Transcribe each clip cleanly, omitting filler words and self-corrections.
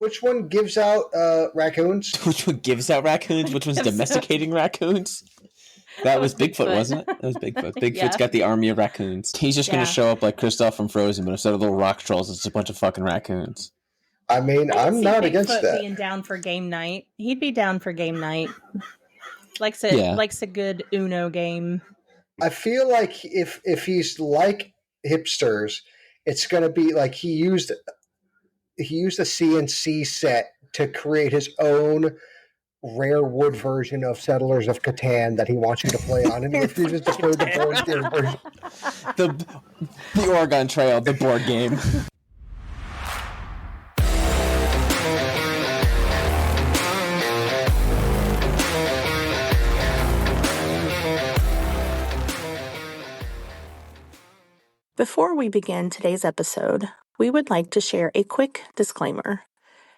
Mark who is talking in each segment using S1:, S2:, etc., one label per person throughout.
S1: Which one gives out raccoons?
S2: Which one gives out raccoons? Which one's domesticating raccoons? That was Bigfoot, wasn't it? That was Bigfoot. Bigfoot's got the army of raccoons. He's just going to show up like Kristoff from Frozen, but instead of little rock trolls, it's a bunch of fucking raccoons.
S1: I mean, I'm not against that.
S3: Being down for game night. He'd be down for game night. Likes a good Uno game.
S1: I feel like if he's like hipsters, it's going to be like he used a CNC set to create his own rare wood version of Settlers of Catan that he wants you to play on, and he refuses to play the board game version.
S2: The Oregon Trail, the board game.
S4: Before we begin today's episode, we would like to share a quick disclaimer.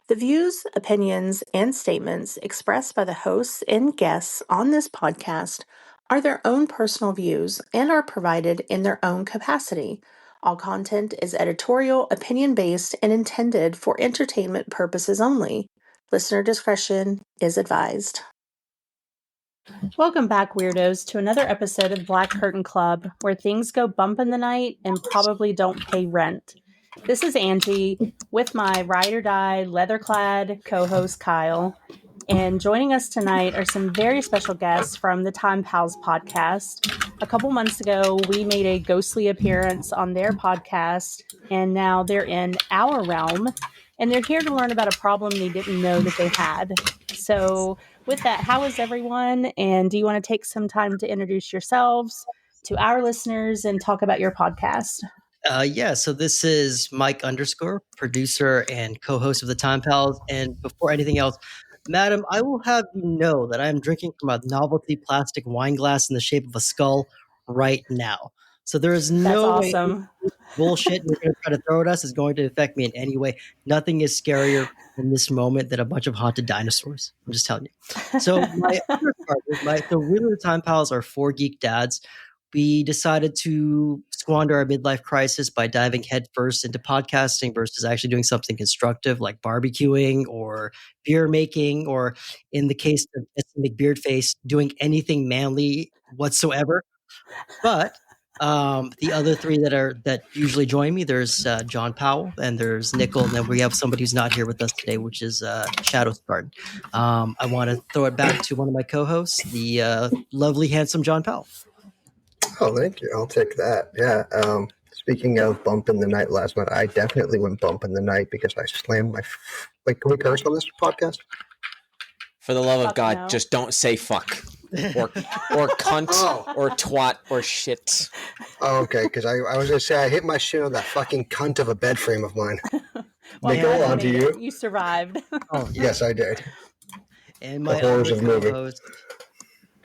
S4: The views, opinions, and statements expressed by the hosts and guests on this podcast are their own personal views and are provided in their own capacity. All content is editorial, opinion-based, and intended for entertainment purposes only. Listener discretion is advised.
S3: Welcome back, weirdos, to another episode of Black Curtain Club, where things go bump in the night and probably don't pay rent. This is Angi with my ride or die, leather-clad co-host Kyle. And joining us tonight are some very special guests from the Time Pals podcast. A couple months ago, we made a ghostly appearance on their podcast, and now they're in our realm. And they're here to learn about a problem they didn't know that they had. So with that, how is everyone? And do you want to take some time to introduce yourselves to our listeners and talk about your podcast?
S5: So this is Mike _, producer and co-host of the Time Pals. And before anything else, madam, I will have you know that I am drinking from a novelty plastic wine glass in the shape of a skull right now. So there is no way bullshit you're going to try to throw at us is going to affect me in any way. Nothing is scarier in this moment than a bunch of haunted dinosaurs. I'm just telling you. So my other partners, really the Time Pals are 4 geek dads. We decided to squander our midlife crisis by diving headfirst into podcasting versus actually doing something constructive like barbecuing or beer making, or in the case of McBeardface, doing anything manly whatsoever. But the other 3 that usually join me, there's John Powell and there's Nickel, and then we have somebody who's not here with us today, which is Shadow Garden. I want to throw it back to one of my co-hosts, the lovely, handsome John Powell.
S1: Oh, thank you. I'll take that. Yeah. Speaking of bump in the night last night, I definitely went bump in the night because I slammed my... Wait, can we curse on this podcast?
S2: For the love of God, just don't say fuck. Or cunt, or twat, or shit.
S1: Oh, okay, because I was going to say I hit my shit on that fucking cunt of a bed frame of mine.
S3: Well, on to you. You survived.
S1: Oh, yes, I did.
S5: And my other co-host...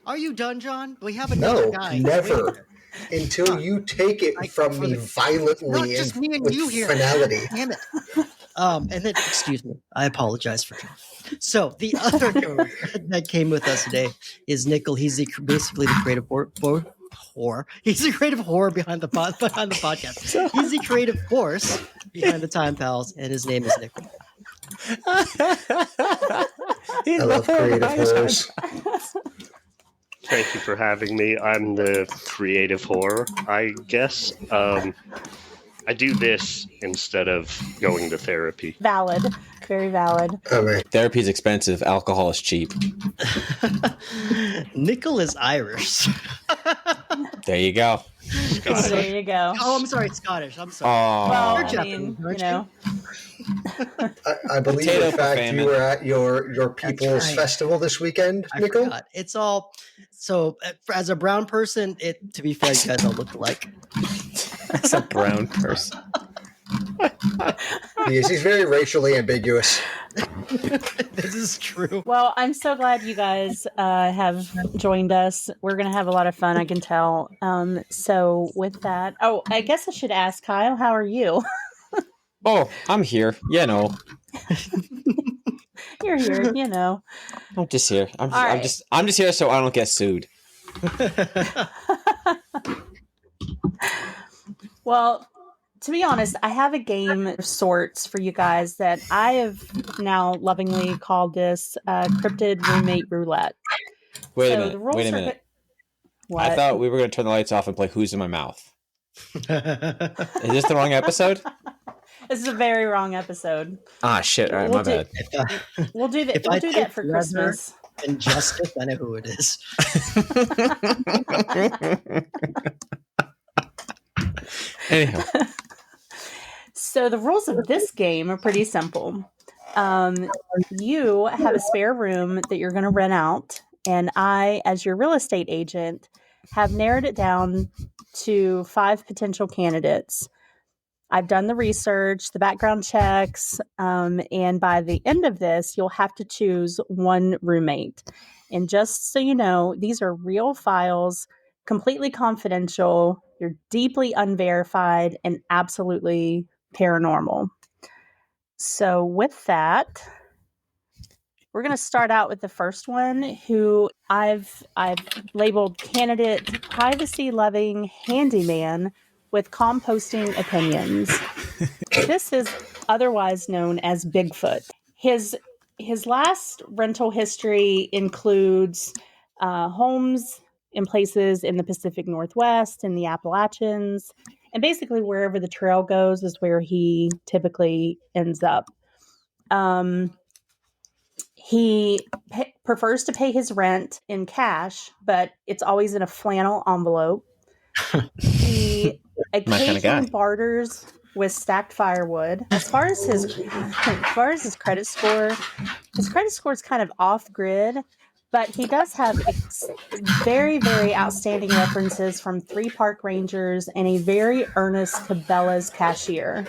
S5: Are you done, John? We have another guy.
S1: No, never. Until you take it from me violently
S5: not just me and you here.
S1: Finality.
S5: Damn it. And then, excuse me, I apologize for John. So the other that came with us today is Nickel. He's basically the creative whore. He's the creative whore behind the podcast. He's the creative force behind the Time Pals, and his name is Nickel.
S1: I love creative horrors.
S6: Thank you for having me. I'm the creative whore, I guess. I do this instead of going to therapy.
S3: Valid. Very valid.
S2: Therapy is expensive. Alcohol is cheap.
S5: Nickel is Irish.
S2: There you go.
S6: Scottish.
S3: There you go.
S5: Oh, I'm sorry, Scottish. I'm sorry.
S2: Oh.
S3: Well,
S5: You're
S3: I mean,
S5: Japanese,
S3: you know.
S1: I believe,
S2: Potato
S1: in fact,
S2: famine.
S1: you were at your people's festival this weekend, Nickel.
S5: Forgot. It's all so. As a brown person, to be fair, you guys all look alike.
S2: As a brown person.
S1: He's very racially ambiguous.
S5: This is true.
S3: Well, I'm so glad you guys have joined us. We're going to have a lot of fun, I can tell. So with that, I guess I should ask Kyle, how are you?
S2: Oh, I'm here. You know.
S3: You're here, you know.
S2: I'm just here. I'm
S3: right.
S2: just here so I don't get sued.
S3: Well, to be honest, I have a game of sorts for you guys that I have now lovingly called this Cryptid Roommate Roulette.
S2: Wait a minute.
S3: What?
S2: I thought we were going to turn the lights off and play Who's in My Mouth. Is this the wrong episode?
S3: This is a very wrong episode.
S2: Ah, shit. All right, my bad.
S3: We'll do that. We'll do that for Christmas.
S5: And Justice, I know who it is.
S2: Anyhow.
S3: So the rules of this game are pretty simple. You have a spare room that you're going to rent out, and I, as your real estate agent, have narrowed it down to 5 potential candidates. I've done the research, the background checks, and by the end of this, you'll have to choose one roommate. And just so you know, these are real files, completely confidential. You're deeply unverified and absolutely paranormal. So with that, we're going to start out with the first one, who I've labeled candidate privacy-loving handyman with composting opinions. This is otherwise known as Bigfoot. His last rental history includes homes in places in the Pacific Northwest and the Appalachians, and basically wherever the trail goes is where he typically ends up. He prefers to pay his rent in cash, but it's always in a flannel envelope. He occasionally barters with stacked firewood. As far as his credit score is kind of off grid, but he does have very, very outstanding references from 3 park rangers and a very earnest Cabela's cashier.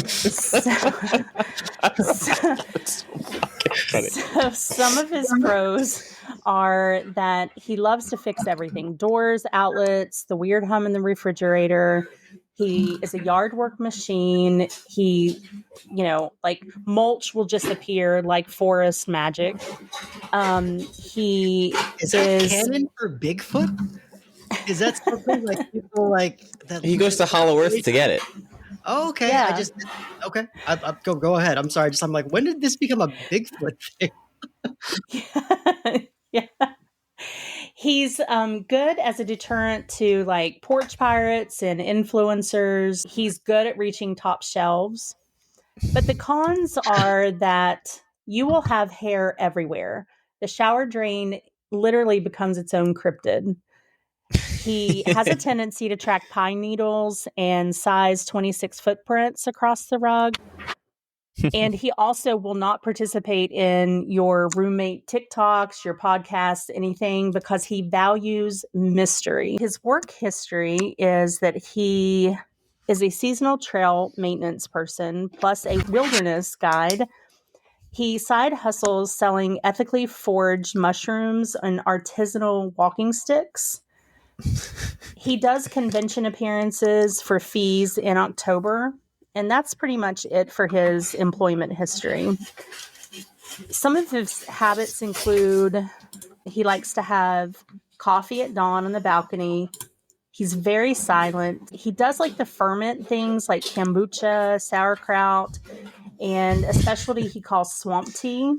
S3: So some of his pros are that he loves to fix everything: doors, outlets, the weird hum in the refrigerator. He is a yard work machine. He, like mulch will just appear like forest magic. He
S5: is that canon for Bigfoot? Is that something like people like that?
S2: He goes to Hollow Earth to get it.
S5: Oh, okay.
S3: Yeah.
S5: I go ahead. I'm sorry. I'm like, when did this become a Bigfoot thing?
S3: Yeah. He's good as a deterrent to like porch pirates and influencers. He's good at reaching top shelves. But the cons are that you will have hair everywhere. The shower drain literally becomes its own cryptid. He has a tendency to track pine needles and size 26 footprints across the rug. And he also will not participate in your roommate TikToks, your podcasts, anything, because he values mystery. His work history is that he is a seasonal trail maintenance person, plus a wilderness guide. He side hustles selling ethically foraged mushrooms and artisanal walking sticks. He does convention appearances for fees in October, and that's pretty much it for his employment history. Some of his habits include he likes to have coffee at dawn on the balcony. He's very silent. He does like to ferment things like kombucha, sauerkraut, and a specialty he calls swamp tea.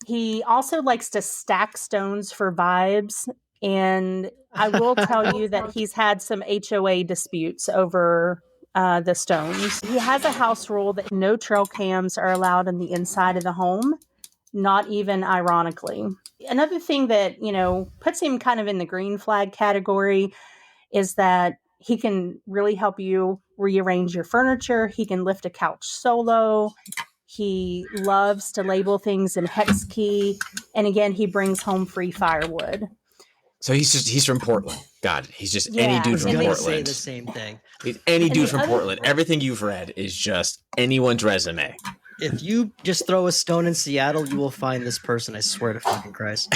S3: He also likes to stack stones for vibes. And I will tell you that he's had some HOA disputes over the stones. He has a house rule that no trail cams are allowed in the inside of the home, not even ironically. Another thing that, puts him kind of in the green flag category is that he can really help you rearrange your furniture. He can lift a couch solo. He loves to label things in hex key. And again, he brings home free firewood.
S2: So he's from Portland. God, he's just any dude from
S5: Portland.
S2: Portland.
S5: Say the same thing.
S2: He's any dude from Portland. Everything you've read is just anyone's resume.
S5: If you just throw a stone in Seattle, you will find this person. I swear to fucking Christ.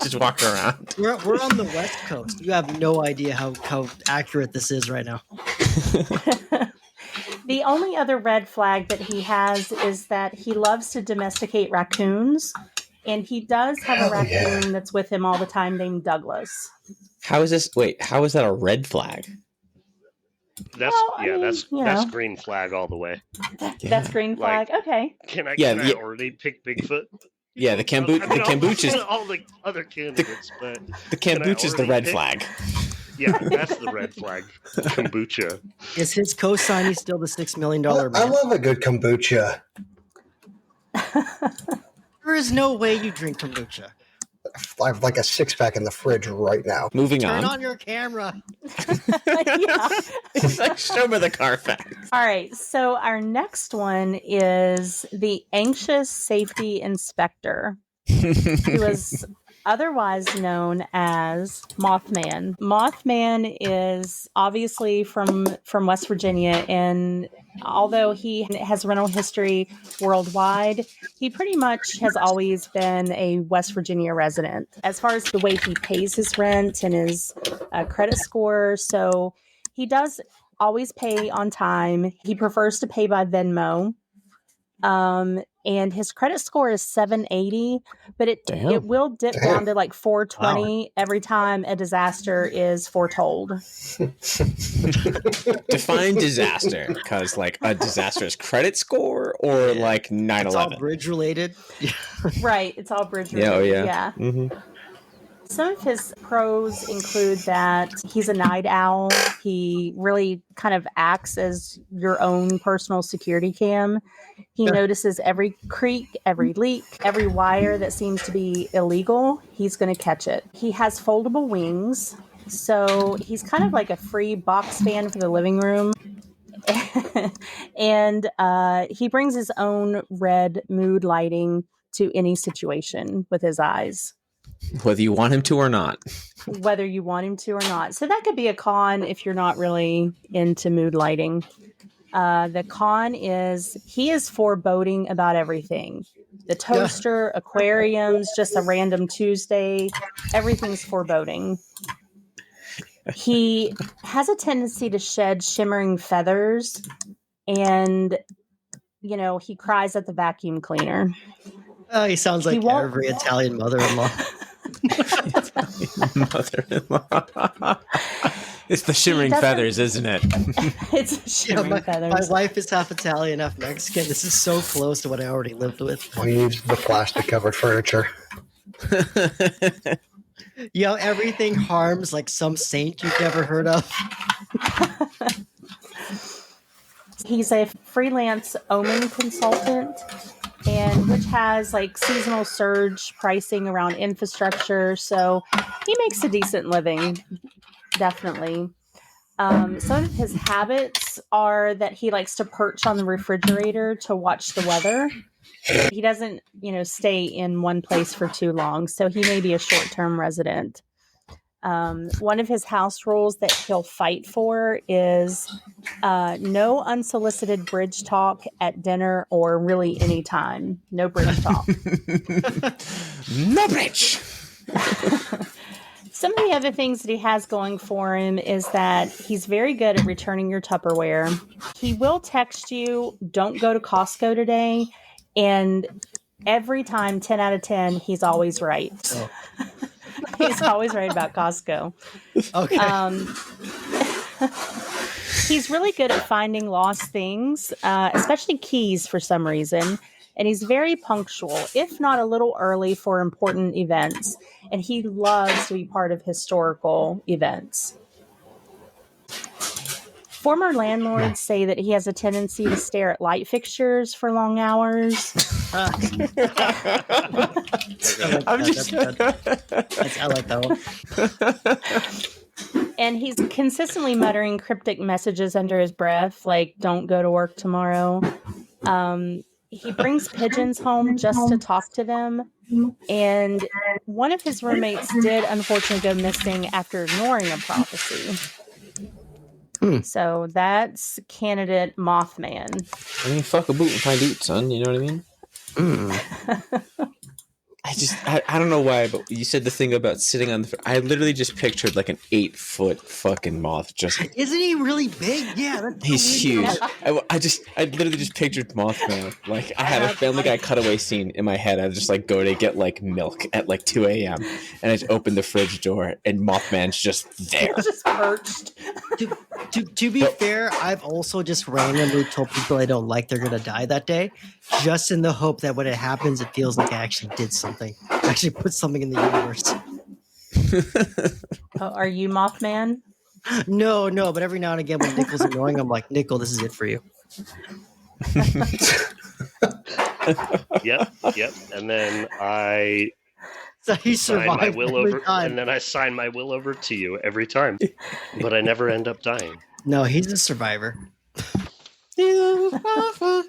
S2: Just walk around.
S5: We're on the West Coast. You have no idea how accurate this is right now.
S3: The only other red flag that he has is that he loves to domesticate raccoons. And he does have a raccoon that's with him all the time named Douglas.
S2: How is this? Wait, how is that a red flag?
S6: That's green flag all the way.
S3: That's green flag. Okay.
S6: Can I already pick Bigfoot?
S2: Yeah, the kombucha is
S6: all the other candidates, but
S2: the kombucha is the red flag.
S6: Yeah, that's the red flag. Kombucha.
S5: Is his co-signee still the $6 million man?
S1: I love a good kombucha.
S5: There is no way you drink kombucha.
S1: I have like a 6-pack in the fridge right now.
S2: Moving
S5: Turn
S2: on.
S5: on your camera.
S3: Yeah.
S2: Show me the Carfax.
S3: All right. So our next one is the anxious safety inspector, who is otherwise known as Mothman. Mothman is obviously from West Virginia, and although he has rental history worldwide, he pretty much has always been a West Virginia resident. As far as the way he pays his rent and his credit score, so he does always pay on time. He prefers to pay by Venmo. And his credit score is 780, but it will dip down to like 420 every time a disaster is foretold.
S2: Define disaster, because like a disastrous credit score or like 9/11.
S5: It's all bridge related.
S3: Right, it's all bridge related. Yeah.
S2: Mm-hmm.
S3: Some of his pros include that he's a night owl. He really kind of acts as your own personal security cam. He notices every creak, every leak, every wire that seems to be illegal. He's going to catch it. He has foldable wings. So he's kind of like a free box fan for the living room. And he brings his own red mood lighting to any situation with his eyes.
S2: Whether you want him to or not.
S3: Whether you want him to or not. So that could be a con if you're not really into mood lighting. The con is he is foreboding about everything. The toaster, aquariums, just a random Tuesday, everything's foreboding. He has a tendency to shed shimmering feathers, and, you know, he cries at the vacuum cleaner.
S5: Oh, he sounds like every Italian mother-in-law.
S2: Mother-in-law. It's the shimmering feathers, isn't it?
S3: It's shimmering feathers.
S5: My wife is half Italian, half Mexican. This is so close to what I already lived with.
S1: We use the plastic-covered furniture.
S5: Everything harms like some saint you've never heard of.
S3: He's a freelance omen consultant, and which has like seasonal surge pricing around infrastructure. So he makes a decent living, definitely. Some of his habits are that he likes to perch on the refrigerator to watch the weather. He doesn't, stay in one place for too long. So he may be a short-term resident. One of his house rules that he'll fight for is no unsolicited bridge talk at dinner or really any time. No bridge talk.
S2: No bridge.
S3: Some of the other things that he has going for him is that he's very good at returning your Tupperware. He will text you, don't go to Costco today. And every time, 10 out of 10, he's always right. Oh. He's always right about Costco.
S5: Okay.
S3: He's really good at finding lost things, especially keys for some reason. And he's very punctual, if not a little early for important events. And he loves to be part of historical events. Former landlords say that he has a tendency to stare at light fixtures for long hours.
S5: I like that one.
S3: And he's consistently muttering cryptic messages under his breath, like, don't go to work tomorrow. He brings pigeons home just to talk to them. And one of his roommates did unfortunately go missing after ignoring a prophecy. So that's candidate Mothman.
S2: I mean, fuck a boot and find oot, son. You know what I mean? I don't know why, but you said the thing about sitting on the. I literally just pictured like an 8-foot fucking moth. Just
S5: Isn't he really big? Yeah, that's
S2: he's huge. I literally just pictured Mothman. Like I had a Family Guy cutaway scene in my head. I was just like go to get like milk at like 2 a.m. and I just opened the fridge door and Mothman's just there.
S3: Just perched.
S5: To be fair, I've also just randomly told people I don't like they're gonna die that day, just in the hope that when it happens, it feels like I actually did something. I actually put something in the universe.
S3: Oh, are you Mothman?
S5: No, but every now and again when Nickel's annoying, I'm like, Nickel, this is it for you.
S6: Yep. And then I
S5: So he
S6: sign my
S5: survived
S6: will
S5: every
S6: over,
S5: time.
S6: and then I sign my will over to you every time, but I never end up dying.
S5: No, he's a survivor.
S3: Oh,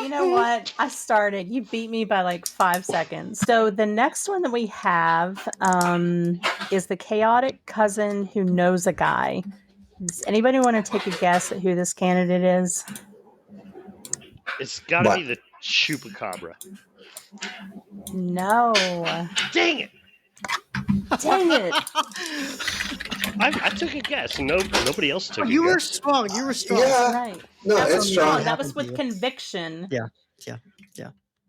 S3: you know what? I started. You beat me by like 5 seconds. So the next one that we have is the chaotic cousin who knows a guy. Does anybody want to take a guess at who this candidate is?
S6: It's got to be the Chupacabra.
S3: No.
S6: Dang it!
S3: Dang it.
S6: I took a guess. Nobody else took a
S5: You were
S6: guess.
S5: strong. You were strong.
S1: Yeah.
S3: Right.
S1: No,
S3: That
S1: it's
S3: was
S1: strong.
S3: That was
S5: Happened
S3: with
S5: to you.
S3: conviction.
S5: Yeah.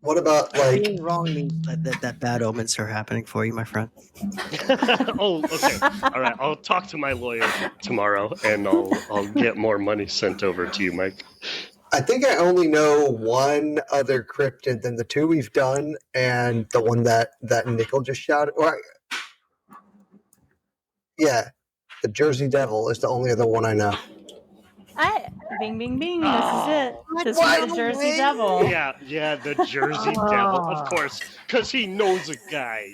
S1: What about like?
S5: Being wrong means that bad omens are happening for you, my friend.
S6: Oh, okay. All right. I'll talk to my lawyer tomorrow, and I'll get more money sent over to you, Mike.
S1: I think I only know one other cryptid than the two we've done, and the one that Nickel just shouted. Yeah, the Jersey Devil is the only other one I know.
S3: Bing, bing, bing. This is it. This
S1: What?
S3: is the Jersey Devil.
S6: Yeah, the Jersey Devil, of course, because he knows a guy.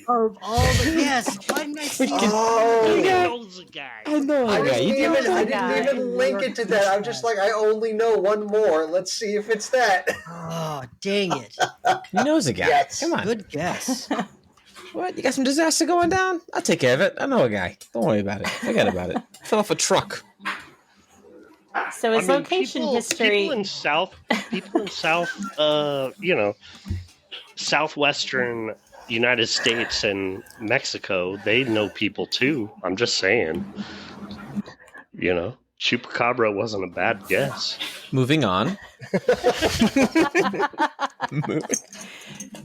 S5: Yes. Why didn't I see it?
S1: Oh,
S6: He knows a guy.
S2: I know.
S1: I
S2: Okay,
S1: didn't even link it to that. I'm just like, I only know one more. Let's see if it's that.
S5: Oh, dang it.
S2: he knows a guy.
S1: Yes.
S2: Come on.
S5: Good guess.
S2: What? You got some disaster going down? I'll take care of it. I know a guy. Don't worry about it. Forget about it. Fell off a truck.
S3: So his location history.
S6: People in South, southwestern United States and Mexico, they know people too. I'm just saying. Chupacabra wasn't a bad guess.
S2: Moving on.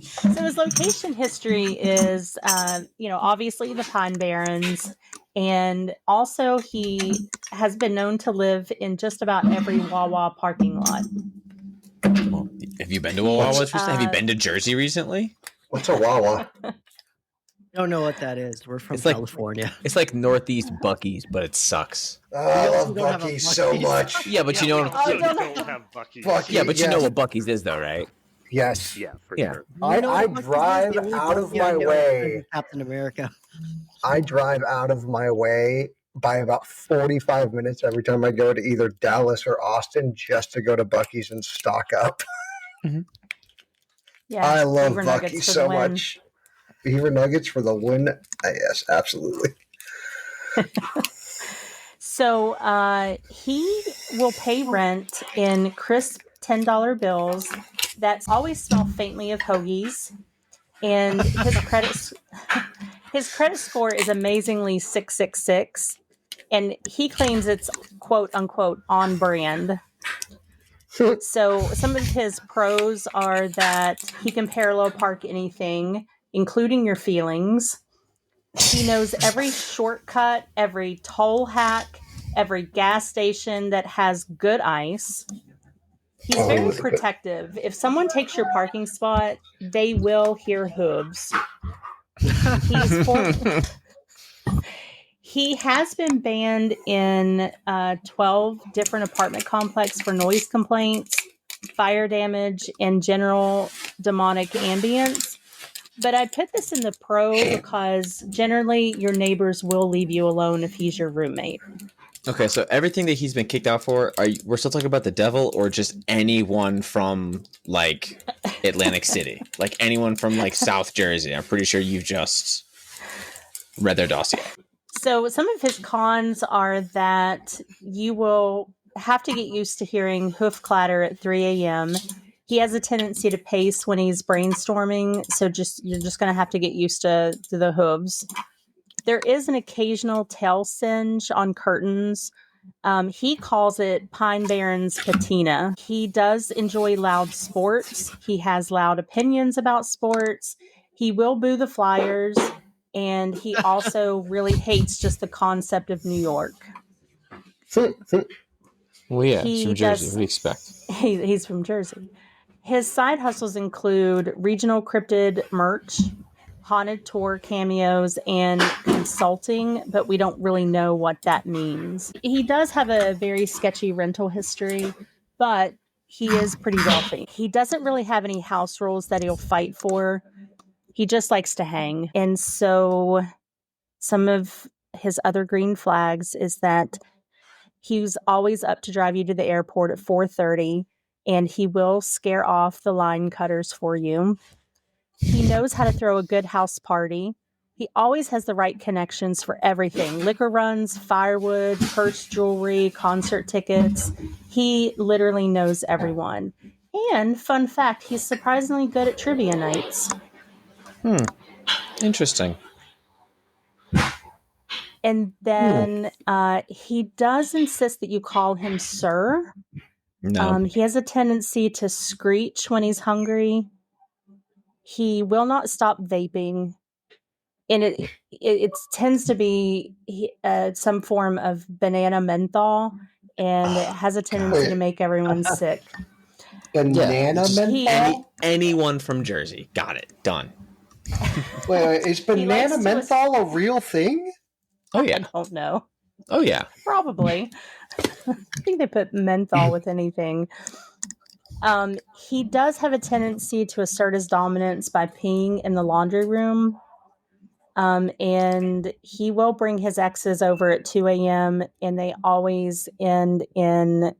S3: So his location history is, obviously the Pine Barrens, and also he has been known to live in just about every Wawa parking lot.
S2: Well, have you been to a Wawa recently? Have you been to Jersey recently?
S1: What's a Wawa?
S5: I don't know what that is. We're from
S2: It's like-
S5: California.
S2: It's like Northeast Buc-ee's, but it sucks.
S1: Oh, I love
S5: We don't have a
S1: Buc-ee's so
S5: Buc-ee's.
S1: much.
S2: Yeah, but you know.
S6: we also don't have Buc-ee's.
S1: Buc-ee's.
S2: Yeah, but you
S1: Yes.
S2: know what Buc-ee's is, though, right?
S1: Yes.
S6: Yeah, for
S2: Yeah.
S6: sure.
S1: I
S5: You know what
S1: drive
S5: the only
S1: out of
S5: Buc-ee I
S1: my
S5: know
S1: way.
S5: is Captain America.
S1: I drive out of my way by about 45 minutes every time I go to either Dallas or Austin just to go to Buc-ee's and stock up.
S3: Yeah,
S1: I love
S3: Beaver Nuggets
S1: Buc-ee's
S3: for
S1: so
S3: the win.
S1: much. Beaver Nuggets for the win. Yes, absolutely.
S3: So he will pay rent in crisp $10 bills that always smell faintly of hoagies, and his credit score is amazingly 666, and he claims it's quote unquote on brand. So some of his pros are that he can parallel park anything, including your feelings. He knows every shortcut, every toll hack, every gas station that has good ice. He's very protective. If someone takes your parking spot, they will hear hooves. He has been banned in 12 different apartment complexes for noise complaints, fire damage, and general demonic ambience. But I put this in the pro because generally your neighbors will leave you alone if he's your roommate.
S2: Okay, so everything that he's been kicked out for, we're still talking about the devil or just anyone from, like, Atlantic City? Like, anyone from, like, South Jersey? I'm pretty sure you've just read their dossier.
S3: So some of his cons are that you will have to get used to hearing hoof clatter at 3 a.m. He has a tendency to pace when he's brainstorming, so you're just going to have to get used to the hooves. There is an occasional tail singe on curtains. He calls it Pine Barrens patina. He does enjoy loud sports. He has loud opinions about sports. He will boo the Flyers, and he also really hates just the concept of New York.
S2: Well, yeah, he's from Jersey. What do you expect?
S3: He's from Jersey. His side hustles include regional cryptid merch, haunted tour cameos, and consulting, but we don't really know what that means. He does have a very sketchy rental history, but he is pretty wealthy. He doesn't really have any house rules that he'll fight for. He just likes to hang. And so some of his other green flags is that he's always up to drive you to the airport at 4:30, and he will scare off the line cutters for you. He knows how to throw a good house party. He always has the right connections for everything. Liquor runs, firewood, purse jewelry, concert tickets. He literally knows everyone. And fun fact, he's surprisingly good at trivia nights.
S2: Interesting.
S3: And then he does insist that you call him sir.
S2: No.
S3: He has a tendency to screech when he's hungry. He will not stop vaping. And it tends to be some form of banana menthol, and it has a tendency to make everyone sick.
S1: Banana menthol?
S2: Anyone from Jersey. Got it. Done.
S1: Wait, is banana menthol a real thing?
S2: Oh, yeah.
S3: I don't know.
S2: Oh, yeah.
S3: Probably. I think they put menthol with anything. He does have a tendency to assert his dominance by peeing in the laundry room. And he will bring his exes over at 2 a.m. and they always end in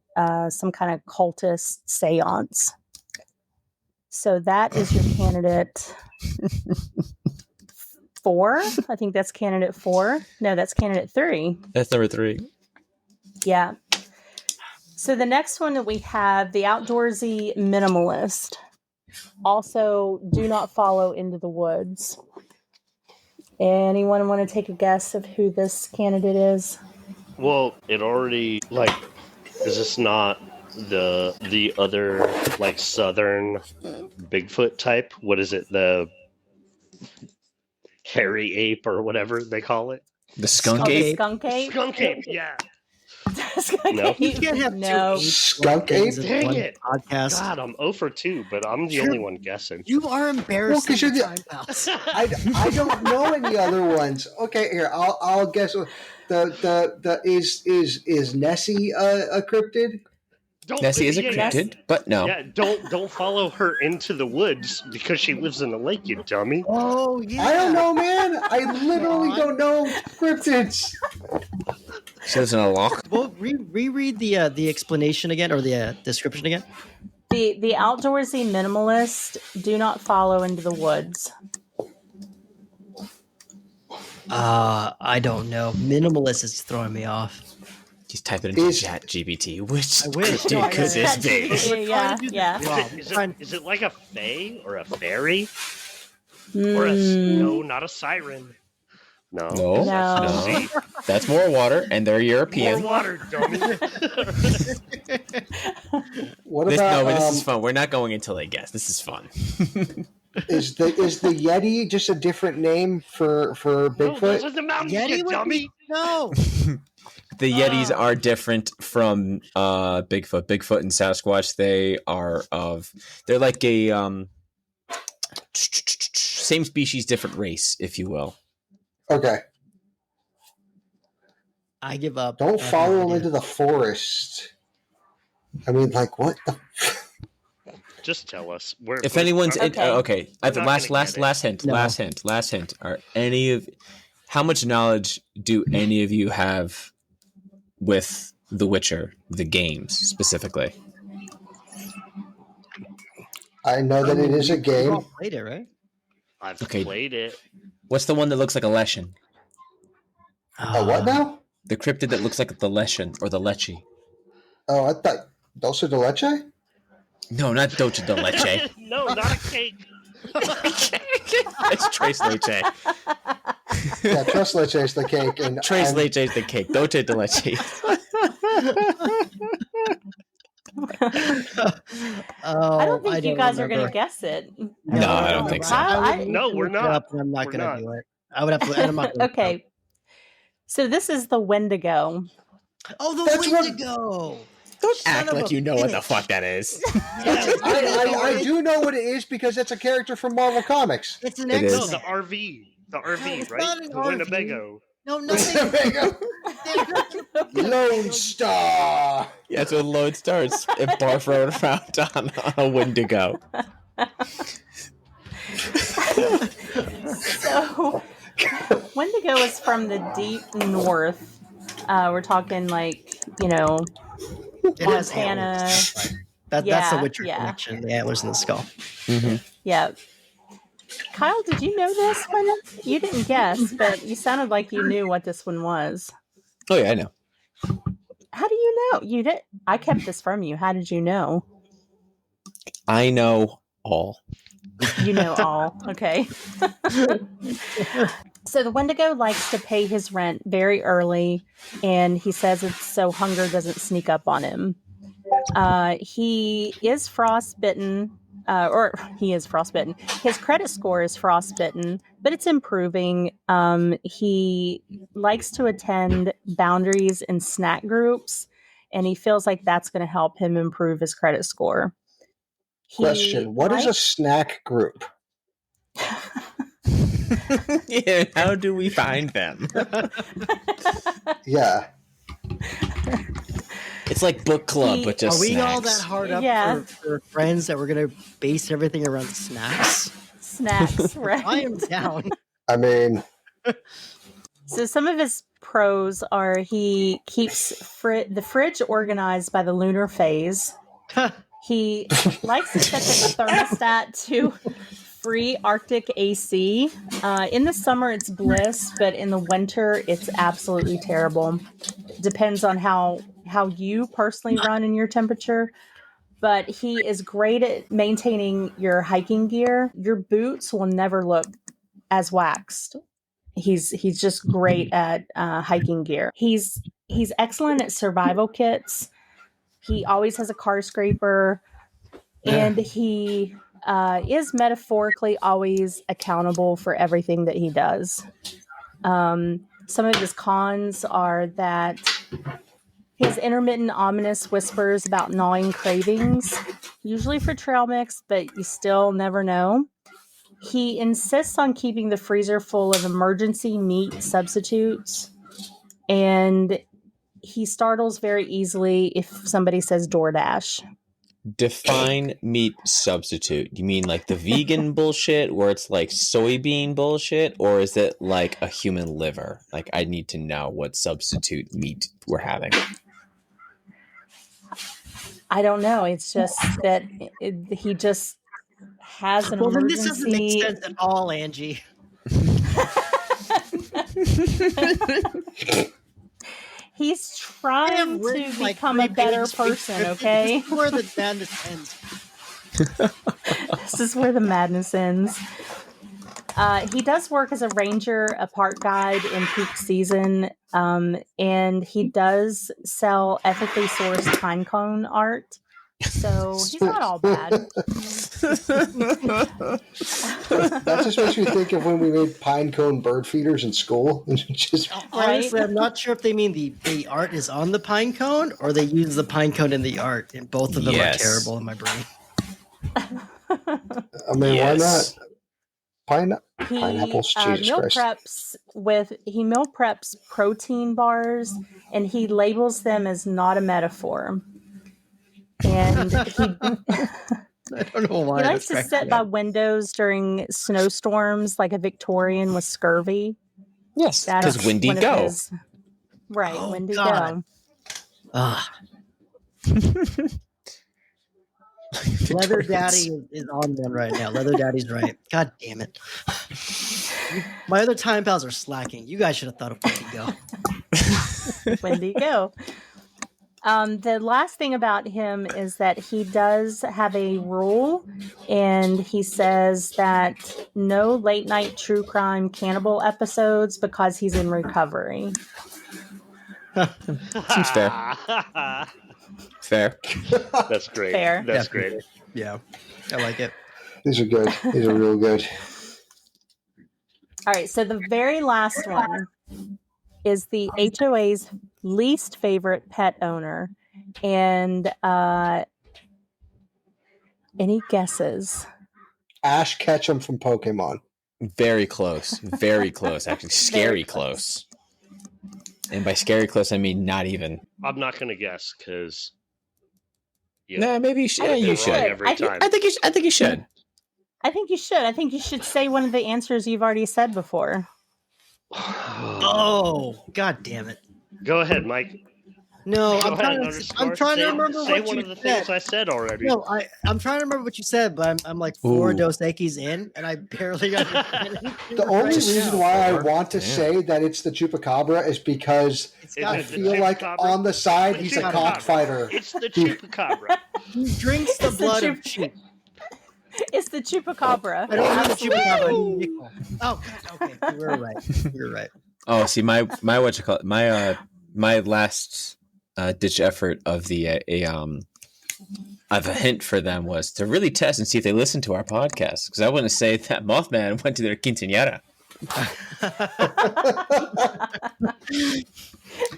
S3: some kind of cultist seance. So that is your candidate 4. I think that's candidate 4. No, that's candidate 3.
S2: That's number 3.
S3: Yeah. So the next one that we have, the outdoorsy minimalist. Also, do not follow into the woods. Anyone want to take a guess of who this candidate is?
S6: Well, it already, is this not the other, southern Bigfoot type? What is it, the hairy ape or whatever they call it?
S2: The skunk ape?
S3: The skunk ape?
S6: Skunk ape, yeah.
S3: No.
S5: You can't have
S3: No.
S5: two
S1: Skunk ape?
S6: Dang it.
S5: Podcast.
S6: God, I'm 0 for 2, but I'm the only one guessing.
S5: You are embarrassing.
S1: Well, 'cause you're the-
S5: time pals.
S1: I don't know any other ones. Okay, here I'll guess. Is Nessie a cryptid?
S2: Nessie is a cryptid, but no.
S6: Yeah, don't follow her into the woods because she lives in the lake, you dummy.
S5: Oh, yeah.
S1: I don't know, man. I literally don't know cryptids.
S2: She lives in a loch.
S5: Well, reread the explanation again, or the description again.
S3: The outdoorsy minimalist, do not follow into the woods.
S5: I don't know. Minimalist is throwing me off.
S2: He's typing into chat GPT. Which
S5: I wish.
S2: cryptid could this be?
S3: Yeah.
S6: Is it like a fae or a fairy? Or no, not a siren. No.
S3: No.
S2: That's more water, and they're European.
S6: More water, dummy.
S1: What
S2: But
S1: about
S2: this is fun. We're not going until they guess. This is fun.
S1: is the Yeti just a different name for
S6: No,
S1: Bigfoot?
S6: those are the mountains,
S5: Yeti
S6: you
S5: would
S6: dummy.
S5: No.
S2: The Yetis are different from Bigfoot. Bigfoot and Sasquatch, they're like a same species, different race, if you will.
S1: Okay.
S5: I give up.
S1: Don't follow them into the forest. I mean, what the...
S6: Just tell us.
S2: If anyone's
S3: Okay.
S2: last hint. Are any of how much knowledge do any of you have with The Witcher, the games specifically?
S1: I know that it is a
S5: We've
S1: game.
S5: all played it, right?
S6: I've
S2: Okay.
S6: played it.
S2: What's the one that looks like a leshen?
S1: What now?
S2: The cryptid that looks like the leshen or the lechi.
S1: Oh, I thought Dulce de Leche?
S2: No, not dolce de leche.
S6: No, not a cake.
S2: It's tres leche.
S1: Yeah, tres leche is the cake, and
S2: Tres leche is the cake. Dolce de leche.
S3: I don't think you guys are going to
S5: remember.
S3: guess it.
S2: No, I don't think so.
S6: No, we're not.
S5: I'm not
S6: We're
S5: going
S6: not.
S5: to do it. I would have to. I'm not gonna do it.
S3: Okay. So this is the Wendigo.
S5: Oh, the
S1: That's what-
S5: Wendigo.
S2: Don't
S5: Son
S2: act
S5: of
S2: like
S5: a
S2: you know what the
S5: bitch.
S2: fuck that is.
S1: I do know what it is because it's a character from Marvel Comics.
S5: It's an
S2: It
S5: X.
S6: No,
S2: is.
S6: the RV. The RV,
S5: it's
S6: right?
S5: not an
S6: The
S5: RV.
S6: Winnebago.
S5: No, nothing.
S1: Lone Star.
S2: Yeah, that's when Lone starts and barf rolling around on a Wendigo.
S3: So Wendigo is from the deep north. We're talking like,
S5: It has
S3: Montana.
S5: antlers. Right. That's the
S3: Yeah,
S5: Witcher
S3: yeah.
S5: connection. The antlers in the skull.
S2: Mm-hmm.
S3: Yeah. Kyle, did you know this one? You didn't guess, but you sounded like you knew what this one was.
S2: Oh yeah, I know.
S3: How do you know? You did. I kept this from you. How did you know?
S2: I know all.
S3: You know all. Okay. So the Wendigo likes to pay his rent very early, and he says it's so hunger doesn't sneak up on him. He is frostbitten, or he is frostbitten. His credit score is frostbitten, but it's improving. He likes to attend boundaries and snack groups, and he feels like that's going to help him improve his credit score.
S1: Question: What is a snack group?
S2: Yeah, how do we find them?
S1: Yeah.
S2: It's like book club, but just
S5: Are we all
S2: snacks.
S5: that hard up
S3: Yeah.
S5: for friends that we're going to base everything around snacks?
S3: Snacks, right?
S5: I am down.
S1: I mean,
S3: So some of his pros are he keeps the fridge organized by the lunar phase. He likes to set the thermostat to free Arctic AC. In the summer, it's bliss, but in the winter, it's absolutely terrible. Depends on how you personally run in your temperature. But he is great at maintaining your hiking gear. Your boots will never look as waxed. He's just great at hiking gear. He's excellent at survival kits. He always has a car scraper, and he is metaphorically always accountable for everything that he does. Some of his cons are that he has intermittent ominous whispers about gnawing cravings, usually for trail mix, but you still never know. He insists on keeping the freezer full of emergency meat substitutes, and he startles very easily if somebody says DoorDash.
S2: Define meat substitute. You mean like the vegan bullshit where it's like soybean bullshit, or is it like a human liver? Like, I need to know what substitute meat we're having.
S3: I don't know. It's just that he just has an
S5: Well, then
S3: emergency.
S5: this doesn't make sense at all, Angie.
S3: He's trying to
S5: written, like,
S3: become a
S5: 3
S3: better
S5: pages.
S3: person, okay?
S5: This is where the madness ends.
S3: This is where the madness ends. He does work as a ranger, a park guide in peak season, and he does sell ethically sourced pine cone art. So he's not all bad.
S1: that just makes me think of when we made pine cone bird feeders in school. Just,
S5: Honestly, I'm not sure if they mean the art is on the pine cone or they use the pine cone in the art, and both of them
S2: Yes.
S5: are terrible in my brain.
S1: I mean,
S2: Yes.
S1: why not?
S3: He
S1: Pineapples, Jesus
S3: meal
S1: Christ.
S3: preps protein bars, and he labels them as not a metaphor. And he
S5: I don't know why.
S3: He likes to
S5: that's
S3: sit by windows during snowstorms like a Victorian with scurvy.
S2: Yes,
S3: That's
S2: because Windy
S3: one of
S2: Go.
S3: his- right,
S5: Oh,
S3: Windy
S5: God.
S3: Go.
S5: Leather Daddy is on one right now. Leather Daddy's right. God damn it. My other time pals are slacking. You guys should have thought of Windy Go.
S3: Windy Go. The last thing about him is that he does have a rule, and he says that no late night true crime cannibal episodes because he's in recovery.
S2: Seems fair. Fair.
S6: That's great.
S3: Fair.
S6: That's great.
S5: Yeah, I like it.
S1: These are good. These are real good.
S3: All right, so the very last one is the HOA's least favorite pet owner. And any guesses?
S1: Ash Ketchum from Pokemon.
S2: Very close. Very close, actually. Scary close. And by scary close, I mean not even.
S6: I'm not going to guess because.
S2: No, maybe you should. Yeah, you should.
S6: Every time.
S2: I think you should.
S3: I think you should. I think you should say one of the answers you've already said before.
S5: Oh, god damn it!
S6: Go ahead, Mike.
S5: No,
S6: Go
S5: I'm
S6: ahead,
S5: trying to remember
S6: say
S5: what
S6: one
S5: you
S6: of the
S5: said.
S6: things I said already.
S5: No, I'm trying to remember what you said, but I'm like 4 Dos Equis in, and I barely understand anything.
S1: The only reason why I want to
S2: Damn.
S1: say that it's the Chupacabra is because
S5: got
S1: I
S5: to
S1: feel like on the side he's a cockfighter.
S6: It's the Chupacabra.
S5: He drinks the
S3: It's the
S5: blood of sheep.
S3: It's the Chupacabra.
S5: I don't need the
S3: Absolutely.
S5: Chupacabra. I need nickel. Oh, God, okay, we were right. We were right.
S2: Oh, see, my what you call it? My last ditch effort of of a hint for them was to really test and see if they listen to our podcast, because I want to say that Mothman went to their quinceañera.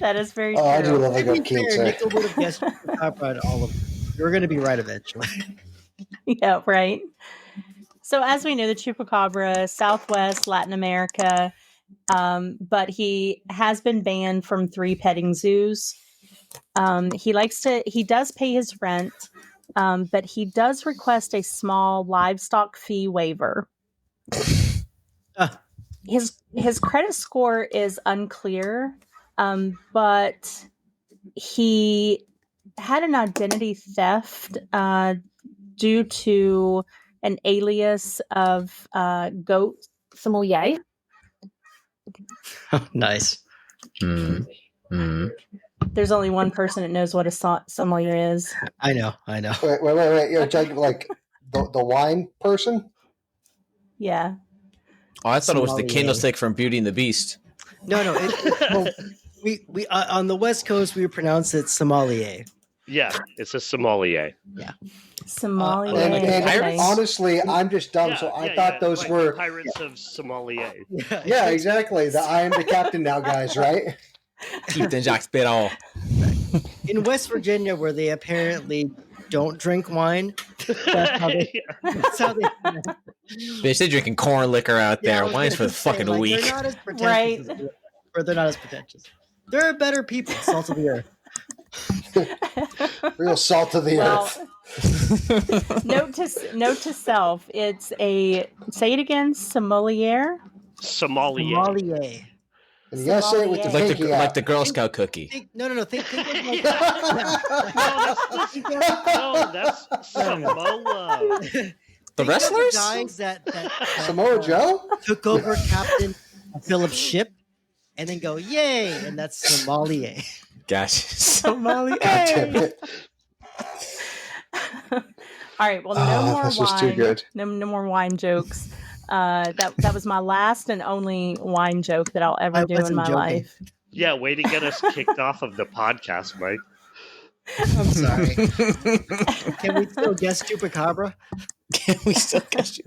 S3: That is very
S1: Oh, I do
S3: true.
S1: love a
S5: To be
S1: good
S5: fair,
S1: quince.
S5: Nickel would have guessed Chupacabra at all of them. You're going to be right eventually.
S3: Yeah, right. So as we know, the Chupacabra, Southwest Latin America, but he has been banned from 3 petting zoos. He does pay his rent, but he does request a small livestock fee waiver. His credit score is unclear, but he had an identity theft due to an alias of goat sommelier.
S5: Nice.
S3: There's only one person that knows what a sommelier is.
S5: I know.
S1: Wait. You're talking like the wine person?
S3: Yeah.
S2: Oh, I thought it was the
S5: Sommelier.
S2: candlestick from Beauty and the Beast.
S5: No. Well, we on the West Coast we pronounce it sommelier.
S6: Yeah, it's a sommelier.
S3: Sommelier.
S1: And
S3: okay.
S1: honestly, I'm just dumb, so I thought those
S6: like
S1: were...
S6: Pirates of Sommelier.
S1: Yeah, exactly. The I am the captain now guys, right?
S2: Keep the Jacques Perron.
S5: In West Virginia, where they apparently don't drink wine, that's how they. That's how they
S2: Bitch, they're drinking corn liquor out
S5: Yeah, I
S2: there.
S5: was
S2: Wine's for
S5: gonna
S2: the
S5: say,
S2: fucking
S5: like,
S2: weak.
S5: They're not as pretentious.
S3: Right.
S5: Or they're not as pretentious. They're better people. Salt of the earth.
S1: Real salt of the
S3: Well,
S1: earth.
S3: note to self. It's a, say it again, sommelier.
S6: Sommelier.
S5: Sommelier.
S1: And you gotta say it with the
S3: Sommelier.
S1: pinky
S2: Like
S1: out.
S2: the Girl Scout cookie.
S5: No. Think of like,
S6: No, that's Samoa.
S2: The
S5: think of
S2: wrestlers?
S5: guys that
S1: Samoa Joe?
S5: took over Captain Philip's ship, and then go yay, and that's sommelier.
S2: Gotcha. Somali.
S1: God damn it.
S3: All right. Well, no more
S1: this
S3: wine.
S1: was too good.
S3: No more wine jokes. That was my last and only wine joke that I'll ever
S5: I
S3: do in
S5: wasn't
S3: my
S5: joking.
S3: life.
S6: Yeah, way to get us kicked off of the podcast, Mike.
S5: I'm sorry. Can we still guess Chupacabra?
S2: Can we still catch you?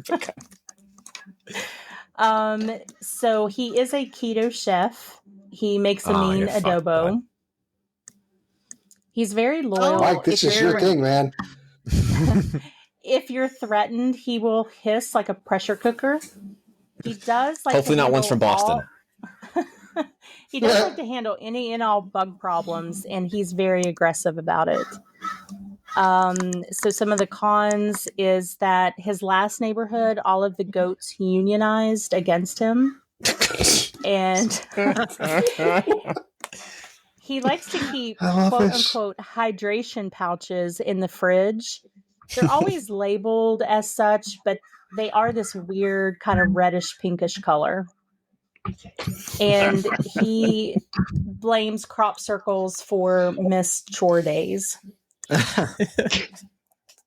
S3: So he is a keto chef. He makes a
S2: Oh,
S3: mean
S2: you're fucked,
S3: adobo.
S2: bud.
S3: He's very loyal.
S1: Mike, this
S3: If
S1: is
S3: you're-
S1: your thing, man.
S3: If you're threatened, he will hiss like a pressure cooker. He does like
S2: Hopefully
S3: to
S2: not ones from
S3: handle
S2: Boston.
S3: he does like to handle any and all bug problems, and he's very aggressive about it. So some of the cons is that his last neighborhood, all of the goats unionized against him, and he likes to keep
S1: I love
S3: quote
S1: this.
S3: unquote hydration pouches in the fridge. They're always labeled as such, but they are this weird kind of reddish pinkish color. And he blames crop circles for missed chore days.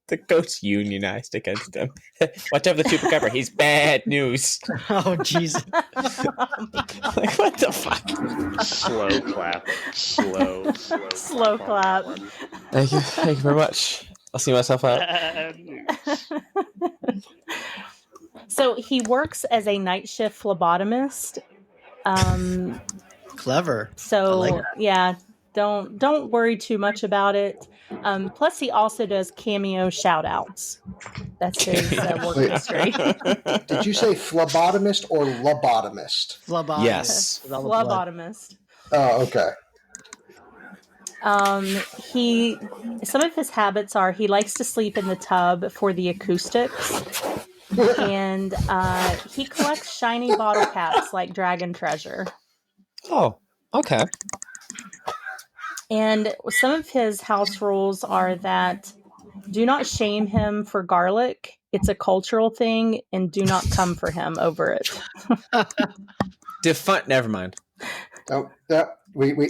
S2: The goats unionized against him. Watch out for the Chupacabra. He's bad news.
S5: Oh, Jesus.
S2: Like, what the fuck?
S6: Slow clap. Slow
S3: clap.
S2: Thank you very much. I'll see myself out.
S6: Bad news.
S3: So he works as a night shift phlebotomist.
S5: Clever.
S3: So
S5: I like that.
S3: yeah, don't worry too much about it. Plus, he also does cameo shout outs. That's his work history.
S1: Did you say phlebotomist or lobotomist?
S5: Phlebotomist.
S2: Yes.
S5: With all the blood.
S3: Phlebotomist.
S1: Oh, okay.
S3: Some of his habits are he likes to sleep in the tub for the acoustics, and he collects shiny bottle caps like Dragon Treasure.
S2: Oh, okay.
S3: And some of his house rules are that do not shame him for garlic. It's a cultural thing, and do not come for him over it.
S2: Never mind.
S1: Nope. Nope.
S2: Nope.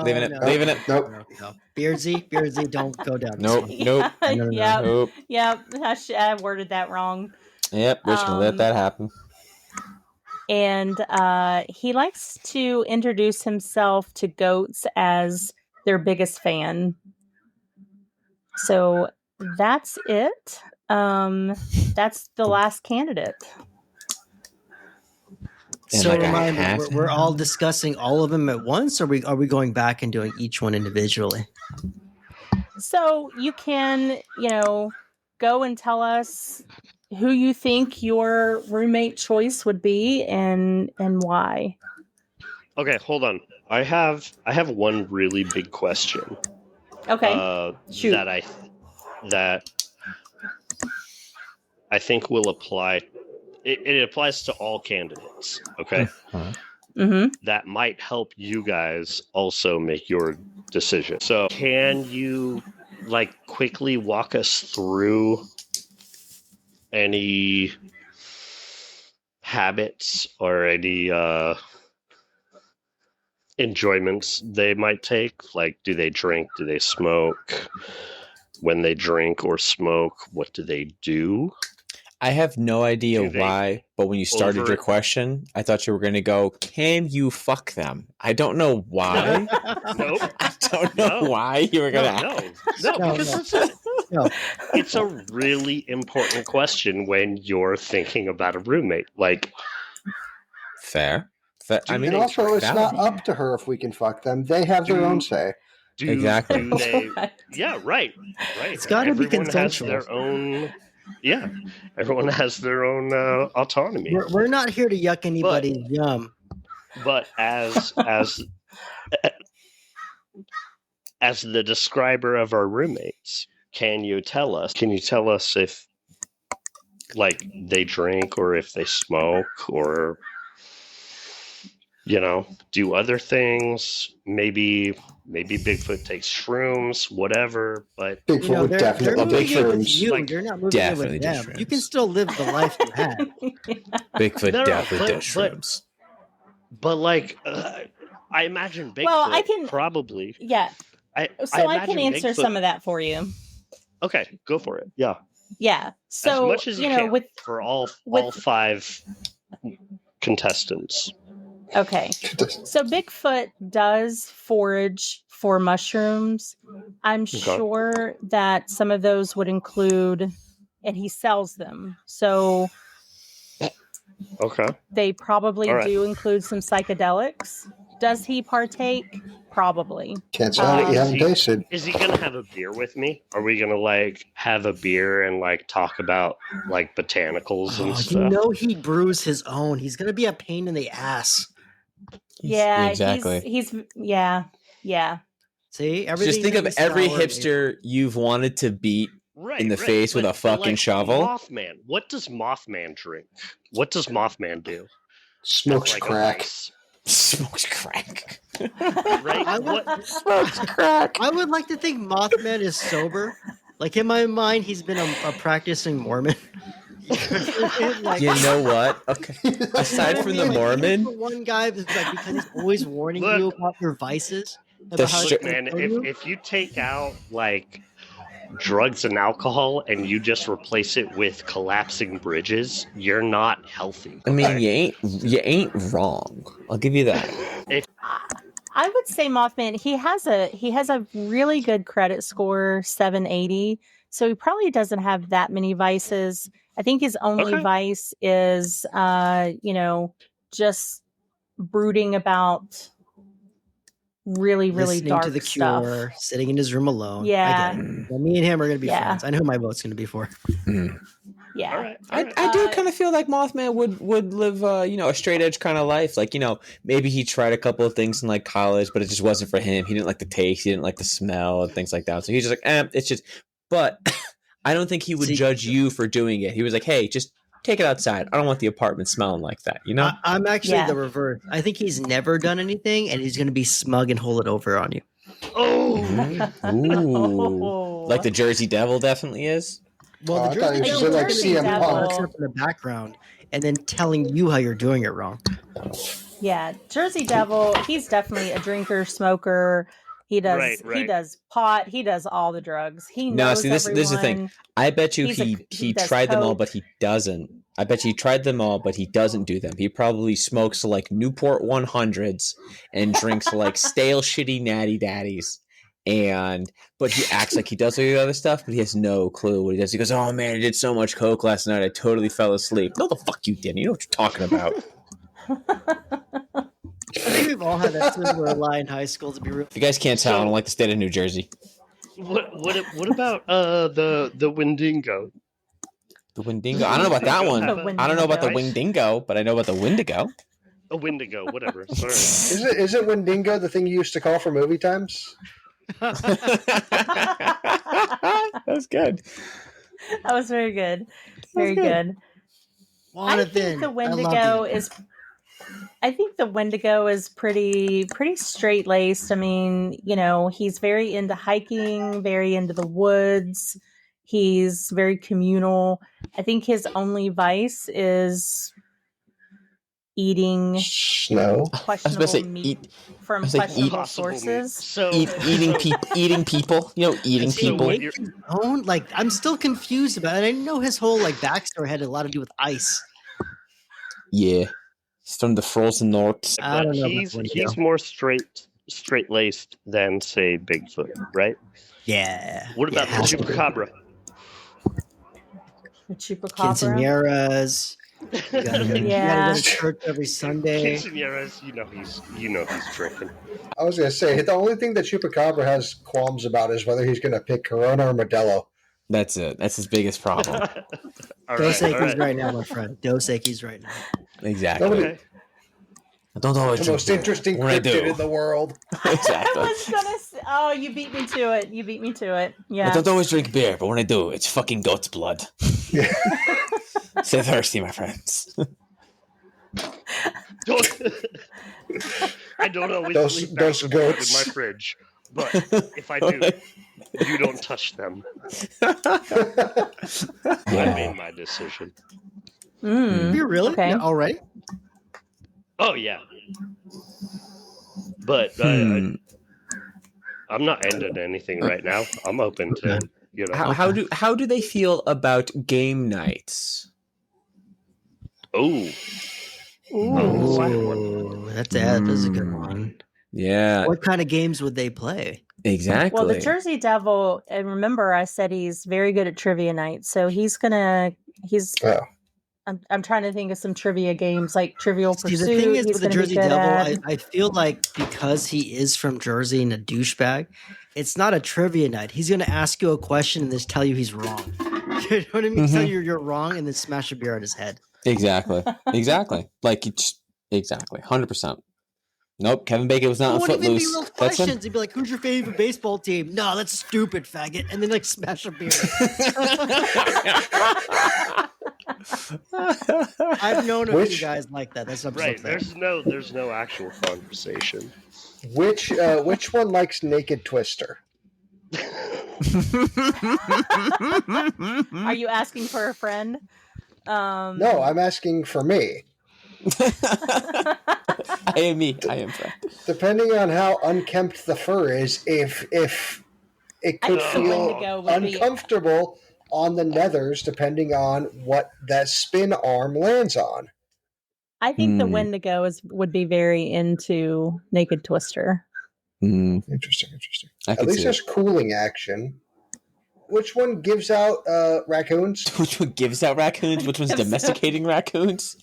S2: Leaving it.
S5: No.
S2: Leaving it.
S1: Nope.
S5: No. Beardsy, don't go down. this
S2: Nope.
S5: one.
S2: Nope.
S3: Yeah,
S2: Nope.
S3: yeah. I worded that wrong.
S2: Yep. We're just gonna let that happen.
S3: And he likes to introduce himself to goats as their biggest fan. So that's it. That's the last candidate.
S5: So
S2: Like a
S5: remind me,
S2: hat.
S5: we're all discussing all of them at once, or are we going back and doing each one individually?
S3: So you can, go and tell us who you think your roommate choice would be and why.
S6: Okay, hold on. I have one really big question.
S3: Okay. Shoot.
S6: That I think will apply. It applies to all candidates. Okay.
S3: Mm-hmm.
S6: That might help you guys also make your decision. So, can you quickly walk us through any habits or any enjoyments they might take? Like, do they drink? Do they smoke? When they drink or smoke, what do they do?
S2: I have no idea
S6: Do they
S2: why, but when you started your question, I thought you were going to go, can you fuck them? I don't know why.
S6: Nope.
S2: I don't know why you were going to
S6: No, because it's a really important question when you're thinking about a roommate.
S2: Fair.
S1: I mean, also, it's not up to her if we can fuck them. They have their own say.
S2: Exactly.
S6: Do they, yeah, right.
S5: It's got to be
S6: Everyone
S5: consensual.
S6: has their own. Yeah, everyone has their own autonomy.
S5: We're not here to yuck anybody's yum.
S6: But as the describer of our roommates, can you tell us if they drink or if they smoke or do other things? Maybe Bigfoot takes shrooms, whatever. But
S1: Bigfoot would definitely take shrooms.
S5: You're not moving in with them. You can still live the life you had.
S2: Bigfoot definitely does shrooms.
S6: But I imagine Bigfoot.
S3: Well, I can
S6: probably.
S3: Yeah. I can answer some of that for you.
S6: Okay, go for it. Yeah.
S3: Yeah. So
S6: as much as you can for all five contestants.
S3: Okay. So Bigfoot does forage for mushrooms. I'm sure that some of those would include, and he sells them. So they probably do include some psychedelics. Does he partake? Probably.
S1: Can't say you haven't tasted.
S6: Is he going to have a beer with me? Are we going to have a beer and talk about botanicals and stuff?
S5: He brews his own. He's going to be a pain in the ass.
S3: Yeah,
S2: exactly.
S3: He's yeah.
S5: See, everything.
S2: Just think of every hipster you've wanted to beat in the face with a fucking shovel.
S6: Mothman. What does Mothman drink? What does Mothman do?
S1: Smokes crack.
S2: Smokes crack.
S6: Right?
S2: Smokes crack.
S5: I would like to think Mothman is sober. In my mind, he's been a practicing Mormon. Like,
S2: You know what? Okay. Aside from the Mormon,
S5: one guy is like because he's always warning
S6: Look.
S5: you about your vices.
S2: The
S5: About how
S2: stri-
S5: it's
S6: Look,
S5: gonna
S6: man,
S5: kill you.
S6: if you take out like drugs and alcohol and you just replace it with collapsing bridges, you're not healthy.
S2: I mean,
S6: okay?
S2: you ain't wrong. I'll give you that.
S3: I would say Mothman, he has a really good credit score, 780. So he probably doesn't have that many vices. I think his only
S6: Okay.
S3: vice is just brooding about really, really
S5: Listening
S3: dark
S5: to the
S3: stuff.
S5: Cure, sitting in his room alone.
S3: Yeah.
S5: I get it. Well, me and him are gonna be
S3: Yeah.
S5: friends. I know who my vote's gonna be for.
S3: Yeah.
S6: All right. all right.
S2: I do kind of feel like Mothman would live a straight edge kind of life. Like, maybe he tried a couple of things in like college, but it just wasn't for him. He didn't like the taste, he didn't like the smell and things like that. So he's just like, it's just. But I don't think he would judge you for doing it. He was like, hey, just take it outside. I don't want the apartment smelling like that.
S5: I'm actually
S3: Yeah.
S5: the reverse. I think he's never done anything, and he's gonna be smug and hold it over on you.
S6: Oh,
S2: Ooh. Like the Jersey Devil definitely is.
S5: Well,
S1: I
S5: the
S1: thought he
S5: Jersey
S1: was
S5: Devil
S3: like
S5: is gonna be
S3: CM
S5: boxed
S3: Punk.
S5: up in the background and then telling you how you're doing it wrong.
S3: Yeah, Jersey Devil, he's definitely a drinker, smoker. He does
S6: Right.
S3: he does pot, he does all the drugs. He
S2: No,
S3: knows
S2: see, this is the thing.
S3: everyone.
S2: I bet you
S3: He
S2: he
S3: does
S2: tried them all,
S3: coke.
S2: but he doesn't. I bet you he tried them all, but he doesn't do them. He probably smokes like Newport 100s and drinks like stale, shitty Natty Daddies. But he acts like he does all the other stuff, but he has no clue what he does. He goes, "Oh man, I did so much coke last night. I totally fell asleep." No, the fuck you didn't. You know what you're talking about.
S5: I think we've all had that similar lie in high school. To be real,
S2: If you guys can't tell, I don't like the state of New Jersey.
S6: what about the Wendigo?
S2: The Wendigo. I don't know about that one.
S3: The
S2: I don't know about the
S3: Wendigo.
S2: Wingdingo, but I know about the Wendigo.
S6: A Wendigo, whatever. Sorry.
S1: Is it Wendigo the thing you used to call for movie times?
S2: That's good.
S3: That was very good. Very
S2: good.
S3: good. I think the Wendigo is pretty straight laced. I mean, he's very into hiking, very into the woods. He's very communal. I think his only vice is eating
S1: Snow.
S3: questionable meat from questionable
S6: possible meat.
S3: sources.
S6: So
S2: Eating people. Eating
S6: So
S2: people.
S6: what you're-
S5: I'm still confused about it. I didn't know his whole backstory had a lot to do with ice.
S2: Yeah. He's from the frozen north.
S5: I don't know about
S6: he's
S5: Wendigo.
S6: more straight laced than say Bigfoot, right?
S5: Yeah.
S6: What about the Chupacabra?
S3: The Chupacabra.
S5: Quinceañeras. You gotta go to church every Sunday.
S6: Quinceañeras, you know he's drinking.
S1: I was going to say, the only thing that Chupacabra has qualms about is whether he's going to pick Corona or Modelo.
S2: That's it. That's his biggest problem.
S5: Dos Equis right now, my friend. Dos Equis right now.
S2: Exactly.
S6: Okay.
S2: I don't always
S1: The
S2: drink
S1: most
S2: beer.
S1: interesting
S2: When I do.
S1: cryptid in the world.
S2: Exactly.
S3: I was gonna say, oh, you beat me to it.
S2: I
S3: Yeah.
S2: don't always drink beer, but when I do, it's fucking goat's blood.
S1: Yeah.
S2: Stay thirsty, my friends.
S6: I don't always
S1: Those
S6: leave bags of food
S1: goats.
S6: in my fridge, but if I do, you don't touch them. I made my decision.
S3: Mm.
S5: You really?
S3: Okay.
S5: Yeah, already?
S6: Oh yeah, but I'm not ending anything right now. I'm open to
S2: How do they feel about game nights?
S6: Oh,
S5: Ooh, that's a good one.
S2: Yeah,
S5: What kind of games would they play?
S2: exactly.
S3: Well, the Jersey Devil, and remember I said he's very good at trivia night, so he's
S1: Oh.
S3: I'm trying to think of some trivia games like Trivial
S5: See,
S3: Pursuit.
S5: the thing is
S3: he's
S5: with the
S3: gonna be
S5: Jersey
S3: good
S5: Devil,
S3: at.
S5: I feel like because he is from Jersey and a douchebag, it's not a trivia night. He's going to ask you a question and just tell you he's wrong. You know what I mean? Tell you you're wrong and then smash a beer on his head.
S2: Exactly. Like it's exactly 100%. Nope, Kevin Bacon was not
S5: It
S2: on
S5: wouldn't even be
S2: Footloose.
S5: real
S2: That's him.
S5: questions. He'd be like, "Who's your favorite baseball team?" No, that's stupid, faggot. And then smash a beer. I've known a few guys like that. That's
S6: right. There's no actual conversation.
S1: Which one likes Naked Twister?
S3: Are you asking for a friend?
S1: No, I'm asking for me.
S2: I am me. I am Fred.
S1: Depending on how unkempt the fur is, if it could feel uncomfortable on the nethers, depending on what that spin arm lands on.
S3: I think the Wendigo would be very into Naked Twister.
S1: Interesting. At least there's cooling action. Which one gives out raccoons?
S2: Which one gives out raccoons? Which one's domesticating raccoons?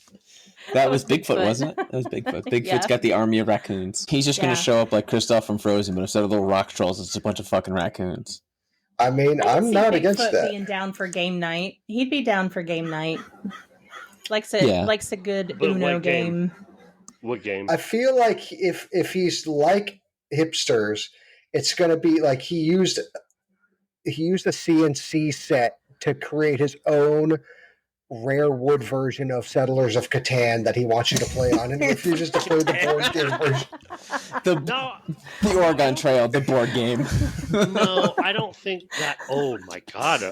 S2: That was Bigfoot, wasn't it? That was Bigfoot. Bigfoot's got the army of raccoons. He's just going to show up like Kristoff from Frozen, but instead of little rock trolls, it's a bunch of fucking raccoons.
S1: I mean, I'm not against that.
S3: Being down for game night. He'd be down for game night. Likes a good Uno game.
S6: What game?
S1: I feel like if he's like hipsters, it's going to be like he used a CNC set to create his own rare wood version of Settlers of Catan that he wants you to play on, and he refuses to play the board game version.
S2: The Oregon Trail, the board game.
S6: No, I don't think that. Oh my god.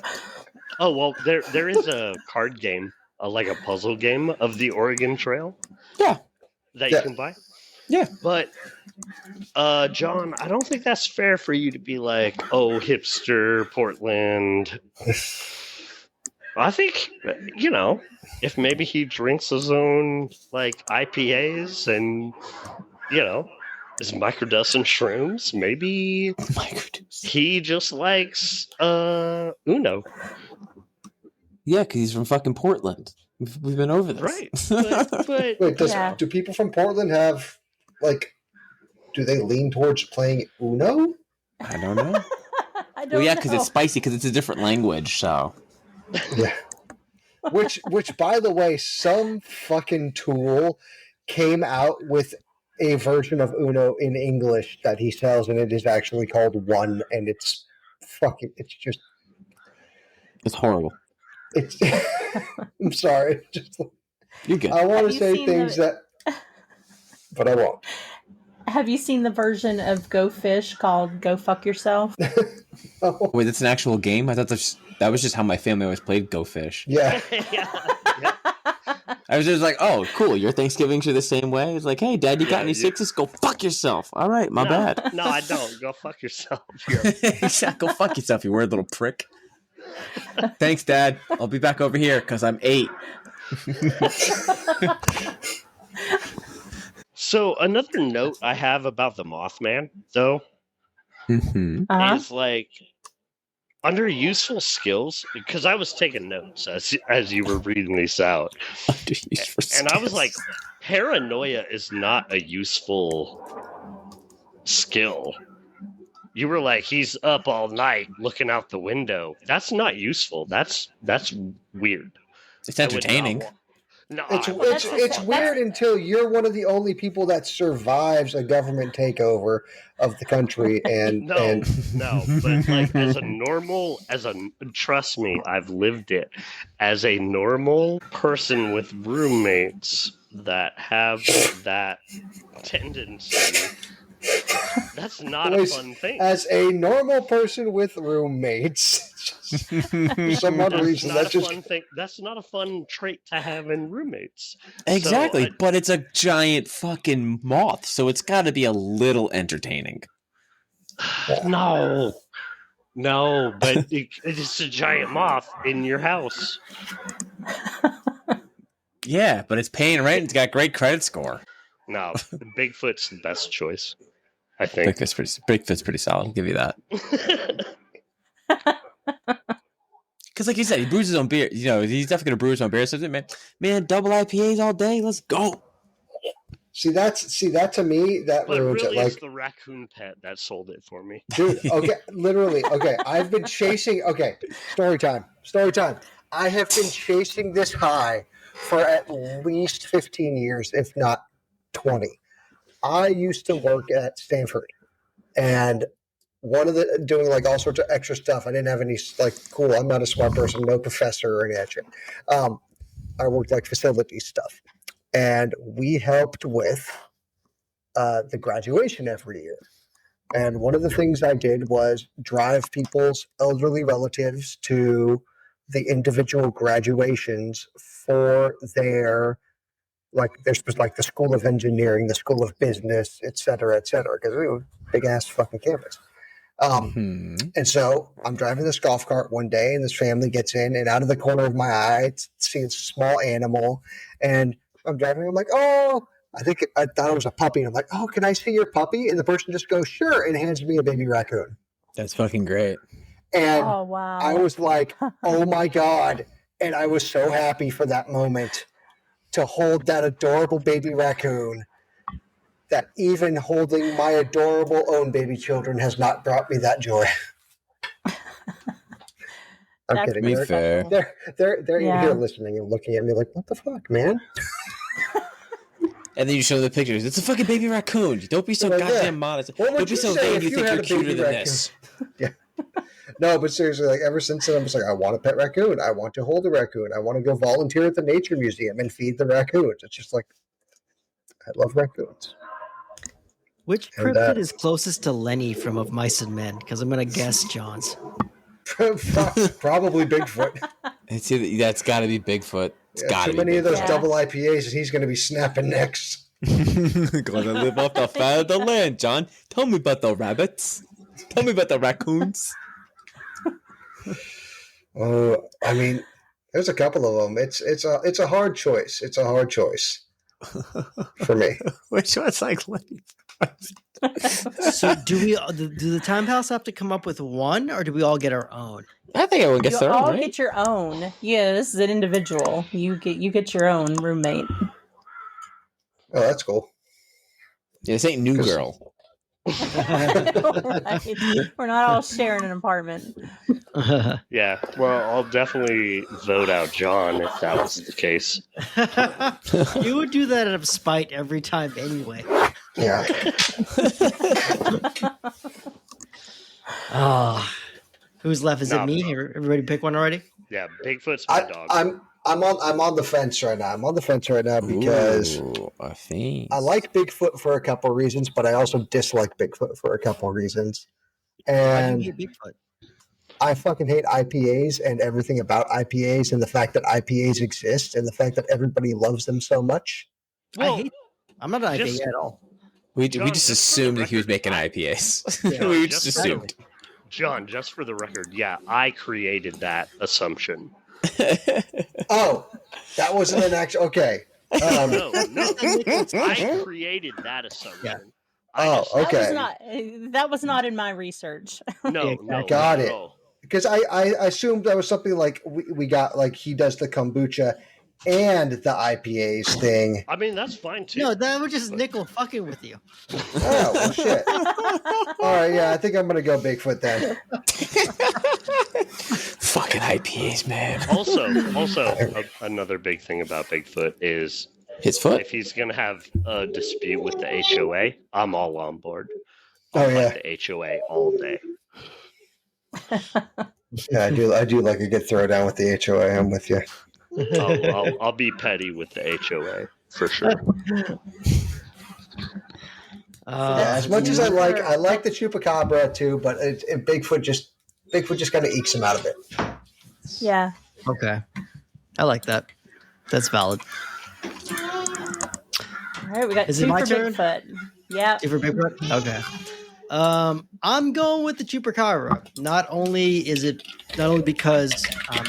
S6: Oh well, there is a card game, like a puzzle game of the Oregon Trail.
S2: Yeah.
S6: That you can buy.
S2: Yeah.
S6: But John, I don't think that's fair for you to be like, oh, hipster, Portland. I think, if maybe he drinks his own, like, IPAs and, is microdosing shrooms, maybe he just likes Uno.
S2: Yeah, because he's from fucking Portland. We've been over this.
S6: Right. But
S1: wait, do people from Portland have, like, do they lean towards playing Uno?
S2: I don't know. Yeah, because it's spicy, because it's a different language, so...
S1: Yeah. Which, by the way, some fucking tool came out with a version of Uno in English that he sells, and it is actually called One, and it's
S2: horrible.
S1: It's. I'm sorry.
S2: You're good.
S1: I want to say things but I won't.
S3: Have you seen the version of Go Fish called Go Fuck Yourself?
S1: Oh.
S2: Wait, that's an actual game? I thought that was just how my family always played Go Fish.
S1: Yeah.
S6: Yeah.
S2: I was just like, oh, cool. Your Thanksgivings are the same way? It's like, hey, Dad, you got any sixes? Go fuck yourself. All right, my bad.
S6: No, I don't. Go fuck yourself.
S2: Go fuck yourself, you weird little prick. Thanks, Dad. I'll be back over here because I'm 8.
S6: So another note I have about the Mothman, though, is like under useful skills, because I was taking notes as you were reading these out, and I was like, paranoia is not a useful skill. You were like, he's up all night looking out the window. That's not useful. That's weird.
S2: It's entertaining.
S6: No,
S1: it's weird until you're one of the only people that survives a government takeover of the country, and
S6: but like trust me, I've lived it. As a normal person with roommates that have that tendency, that's not a fun thing.
S1: As a normal person with roommates, for some odd reason,
S6: fun thing. That's not a fun trait to have in roommates.
S2: Exactly, but it's a giant fucking moth, so it's got to be a little entertaining.
S6: No, but it's a giant moth in your house.
S2: Yeah, but it's paying rent and it's got great credit score.
S6: No, Bigfoot's the best choice, I think.
S2: Bigfoot's pretty solid. I'll give you that. Because, like you said, he brews his own beer. He's definitely gonna brew his own beer. So, man, double IPAs all day. Let's go.
S1: See that to me that ruins
S6: really
S1: it. Like
S6: it's the raccoon pet that sold it for me,
S1: dude. Okay, literally. Okay, I've been chasing. Okay, story time. I have been chasing this high for at least 15 years, if not 20. I used to work at Stanford, and doing like all sorts of extra stuff. I didn't have any cool. I'm not a smart person, no professor or any of that shit. I worked like facility stuff, and we helped with the graduation every year. And one of the things I did was drive people's elderly relatives to the individual graduations for their there's like the School of Engineering, the School of Business, et cetera, because we were big ass fucking campus. And so I'm driving this golf cart one day, and this family gets in, and out of the corner of my eye, seeing a small animal, and I'm driving. I'm like, oh, I thought it was a puppy. And I'm like, oh, can I see your puppy? And the person just goes, sure, and hands me a baby raccoon.
S2: That's fucking great.
S1: And
S3: oh, wow.
S1: I was like, oh my God. And I was so happy for that moment to hold that adorable baby raccoon, that even holding my adorable own baby children has not brought me that joy. I'm kidding.
S2: Be fair.
S1: They're here listening and looking at me like, what the fuck, man?
S2: And then you show the pictures. It's a fucking baby raccoon. Don't be so goddamn modest. Don't be so vain you think you're cuter than this.
S1: Yeah. No, but seriously, like ever since then, I'm just like, I want a pet raccoon. I want to hold a raccoon. I want to go volunteer at the nature museum and feed the raccoons. It's just like, I love raccoons.
S5: Which cryptid is closest to Lenny from Of Mice and Men? Because I'm going to guess John's.
S1: Probably Bigfoot.
S2: That's got to be Bigfoot.
S1: Too many of those double IPAs, and he's going to be snapping necks.
S2: Gonna live off the fat of the land, John. Tell me about the rabbits. Tell me about the raccoons.
S1: Oh, I mean, there's a couple of them. It's a hard choice. It's a hard choice for me.
S2: Which one's like Lenny?
S5: So do the Time Palace have to come up with one, or do we all get our own?
S2: I think everyone gets their own, right?
S3: Get your own. Yeah, this is an individual. You get your own roommate.
S1: Oh, that's cool.
S2: Yeah, this ain't New Girl.
S3: Right. We're not all sharing an apartment.
S6: Yeah, well, I'll definitely vote out John if that was the case.
S5: You would do that out of spite every time anyway.
S1: Yeah.
S5: Who's left? Is it me? Everybody pick one already?
S6: Yeah, Bigfoot's my dog.
S1: I'm on the fence right now. I'm on the fence right now because I like Bigfoot for a couple of reasons, but I also dislike Bigfoot for a couple of reasons. And
S5: Why do you hate Bigfoot?
S1: I fucking hate IPAs and everything about IPAs, and the fact that IPAs exist, and the fact that everybody loves them so much.
S5: Well, I'm not an IPA at all.
S2: We just assumed that he was making IPAs.
S6: Yeah,
S2: we just assumed.
S6: John, just for the record, yeah, I created that assumption.
S1: Oh, that wasn't an actual. Okay.
S6: No. I created that assumption.
S1: Yeah. Okay.
S3: That was not in my research.
S6: No,
S1: got it. Because I assumed that was something like we got like he does the kombucha and the IPAs thing.
S6: I mean, that's fine too.
S5: No, that was just Nickel fucking with you.
S1: Oh, well, shit. All right, yeah, I think I'm going to go Bigfoot then.
S2: Fucking IPAs, man.
S6: Also, another big thing about Bigfoot is
S2: his foot.
S6: If he's going to have a dispute with the HOA, I'm all on board.
S1: I'll
S6: fight the HOA all day.
S1: Yeah, I do like a good throwdown with the HOA. I'm with you.
S6: I'll be petty with the HOA for sure.
S1: As much as I like the Chupacabra too, but Bigfoot just kind of ekes him out of it.
S3: Yeah.
S5: Okay, I like that. That's valid.
S3: All right, we got two for Bigfoot. Yeah.
S5: Two for Bigfoot. Okay. I'm going with the Chupacabra. Not only because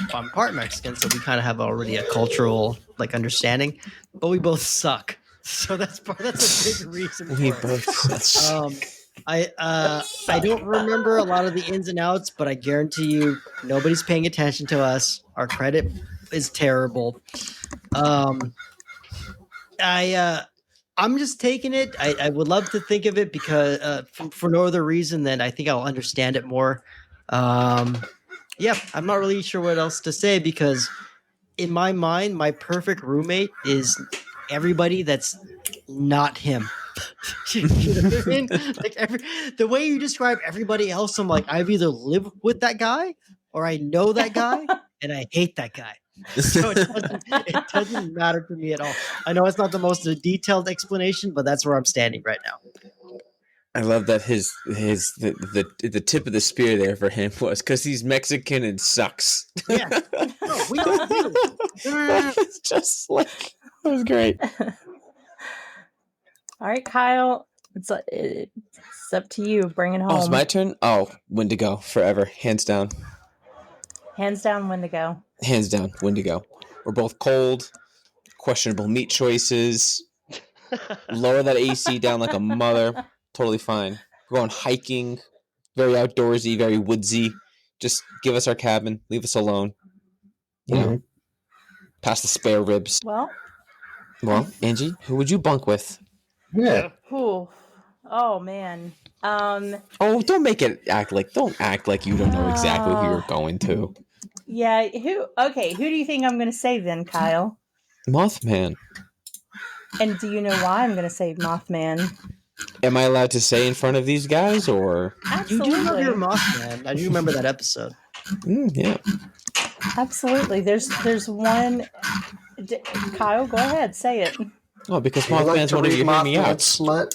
S5: I'm part Mexican, so we kind of have already a cultural understanding, but we both suck. So that's a big reason.
S2: We both suck.
S5: I don't remember a lot of the ins and outs, but I guarantee you nobody's paying attention to us. Our credit is terrible. I'm just taking it. I would love to think of it because for no other reason than I think I'll understand it more. I'm not really sure what else to say because in my mind, my perfect roommate is everybody that's not him. You know what I mean? The way you describe everybody else, I'm like, I've either lived with that guy or I know that guy and I hate that guy. So it doesn't matter to me at all. I know it's not the most detailed explanation, but that's where I'm standing right now.
S2: I love that the tip of the spear there for him was because he's Mexican and sucks.
S5: Yeah, no, we all do.
S2: It's just like that was great.
S3: All right, Kyle, it's up to you. Bring it home.
S2: Oh, it's my turn. Oh, Wendigo forever, hands down.
S3: Hands down, Wendigo.
S2: Hands down, Wendigo. We're both cold, questionable meat choices. Lower that AC down like a mother. Totally fine. We're going hiking. Very outdoorsy, very woodsy. Just give us our cabin. Leave us alone. You know, pass the spare ribs.
S3: Well,
S2: Angie, who would you bunk with?
S1: Yeah.
S3: Whew. Oh man.
S2: Oh, don't act like you don't know exactly who you're going to.
S3: Yeah. Who do you think I'm going to say then, Kyle?
S2: Mothman.
S3: And do you know why I'm going to say Mothman?
S2: Am I allowed to say in front of these guys, or?
S3: Absolutely.
S5: You do love your Mothman. I do remember that episode.
S2: Yeah.
S3: Absolutely. There's one. Kyle, go ahead, say it.
S2: Oh, because Mothman's one of your hear me outs.
S1: Slut.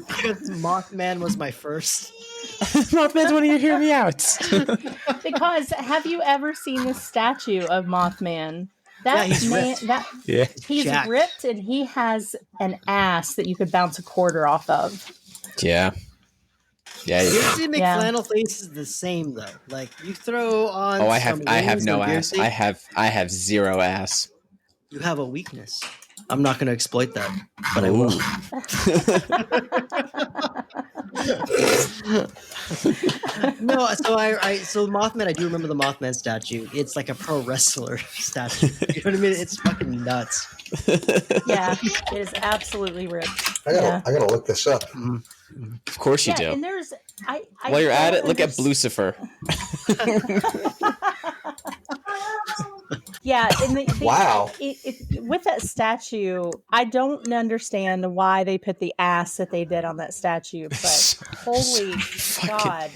S5: Because Mothman was my first.
S2: Mothman's one of your hear me outs.
S3: Because have you ever seen the statue of Mothman?
S5: Yeah, he's ripped.
S3: He's
S5: jacked.
S3: ripped, and he has an ass that you could bounce a quarter off of.
S2: Yeah.
S5: You see McFlannel face is the same though. Like you throw on.
S2: Oh, I have no ass. I have zero ass.
S5: You have a weakness. I'm not going to exploit that, but I will. No, so Mothman. I do remember the Mothman statue. It's like a pro wrestler statue. You know what I mean? It's fucking nuts.
S3: Yeah, it is absolutely ripped.
S1: I gotta look this up.
S2: Of course you do.
S3: And there's
S2: while you're at it, look at Lucifer.
S3: Yeah, and
S1: Wow.
S3: With that statue, I don't understand why they put the ass that they did on that statue, but holy God.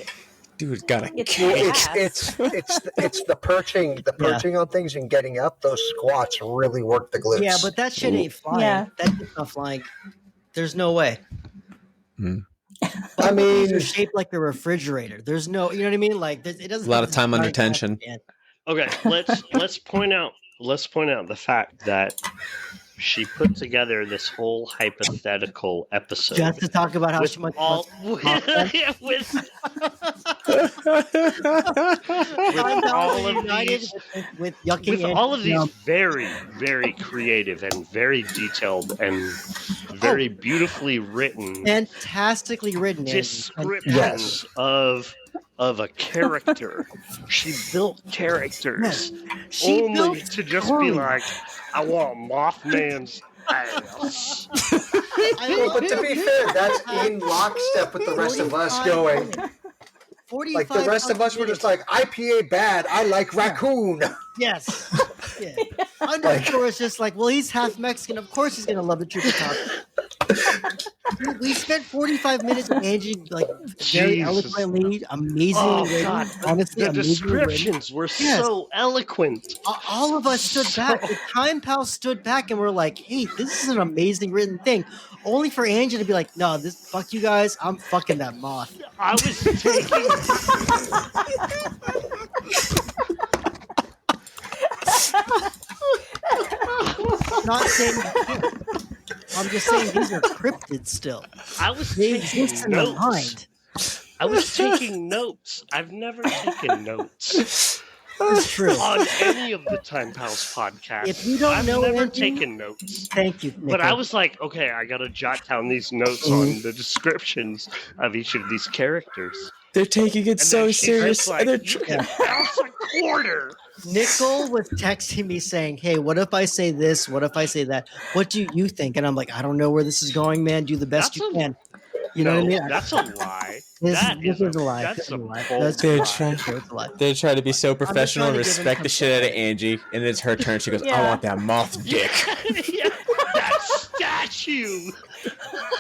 S2: Dude, gotta
S3: It's
S1: It's the perching on things and getting up. Those squats really work the glutes.
S5: Yeah, but that shit ain't flying.
S3: Yeah.
S5: That shit's not flying. There's no way.
S1: I mean,
S5: they're shaped like a refrigerator. There's no, you know what I mean? Like it doesn't.
S2: A lot of time under tension.
S6: Okay, let's point out the fact that she put together this whole hypothetical episode
S5: Just to talk about how
S6: with
S5: she much
S6: all with all of these very, very creative and very detailed and very beautifully written,
S5: fantastically written
S6: descriptions of a character. She built characters only to just be like, I want Mothman's ass.
S1: but to be fair, that's in lockstep with the rest of us going. Like the rest of us were just like, IPA bad, I like raccoon.
S5: Yes. Yeah. Underscore is just like, well, he's half Mexican. Of course he's going to love the Chupacabra. We spent 45 minutes with Angie, like, very eloquently, amazingly written. Honestly,
S6: the descriptions were so eloquent.
S5: All of us stood back. The Time Pals stood back and were like, hey, this is an amazing written thing. Only for Angie to be like, no, fuck you guys, I'm fucking that moth.
S6: I was taking...
S5: Not saying I'm just saying these are cryptids still.
S6: I was
S5: They
S6: taking
S5: exist in the
S6: notes.
S5: mind.
S6: I was taking notes. I've never taken notes.
S5: It's true.
S6: On any of the Time Pals podcasts.
S5: If you don't know
S6: I've never
S5: Angie,
S6: taken notes.
S5: Thank you, Nico.
S6: But I was like, okay, I gotta jot down these notes on the descriptions of each of these characters.
S2: They're taking it so serious.
S6: Like,
S2: They're
S6: bounce a quarter.
S5: Nicole was texting me saying, hey, what if I say this? What if I say that? What do you think? And I'm like, I don't know where this is going, man. Do the best you can. You know what I mean?
S6: That's a lie.
S5: This is a lie.
S6: That's a
S5: lie.
S2: They're trying to be so professional and respect the shit out of Angie. And it's her turn. She goes, I want that moth dick.
S6: Yeah, that statue.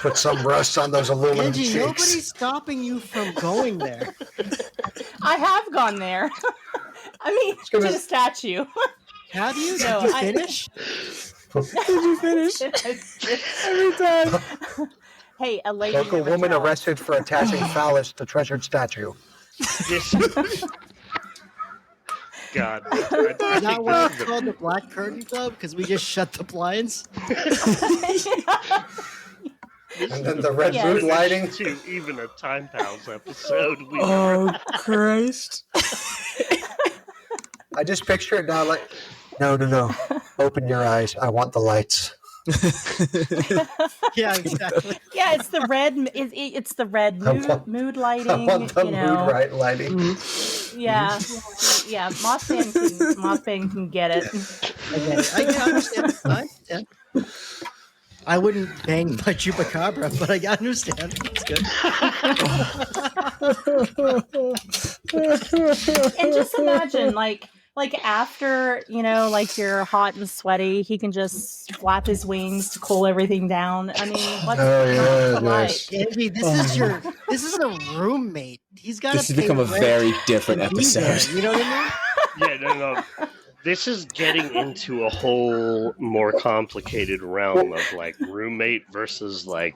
S1: Put some rust on those aluminum
S5: Angie,
S1: cheeks.
S5: nobody's stopping you from going there.
S3: I have gone there. I mean, to the statue.
S5: Have you?
S3: No,
S5: Did you finish?
S2: Did you finish? Every time.
S3: Hey, a lady.
S1: Local woman arrested for attaching phallus to treasured statue.
S6: God.
S5: Is that why it's called the Black Curtain Club? Because we just shut the blinds?
S1: And then the red mood lighting.
S6: To even a Time Pals episode.
S2: Oh, Christ.
S1: I just picture it now like, no. Open your eyes. I want the lights.
S5: Yeah, exactly.
S3: Yeah, it's the red. It's the red mood lighting.
S1: I want the mood lighting.
S3: Yeah. Mothman can get it.
S5: I understand. I wouldn't bang my Chupacabra, but I understand. It's
S3: good. And just imagine, like after, like you're hot and sweaty, he can just flap his wings to cool everything down. I mean, what's
S1: nice.
S5: Angie, this is a roommate. He's got to.
S2: This has become a very different episode.
S5: You know what I
S6: mean? Yeah, no. This is getting into a whole more complicated realm of like roommate versus like,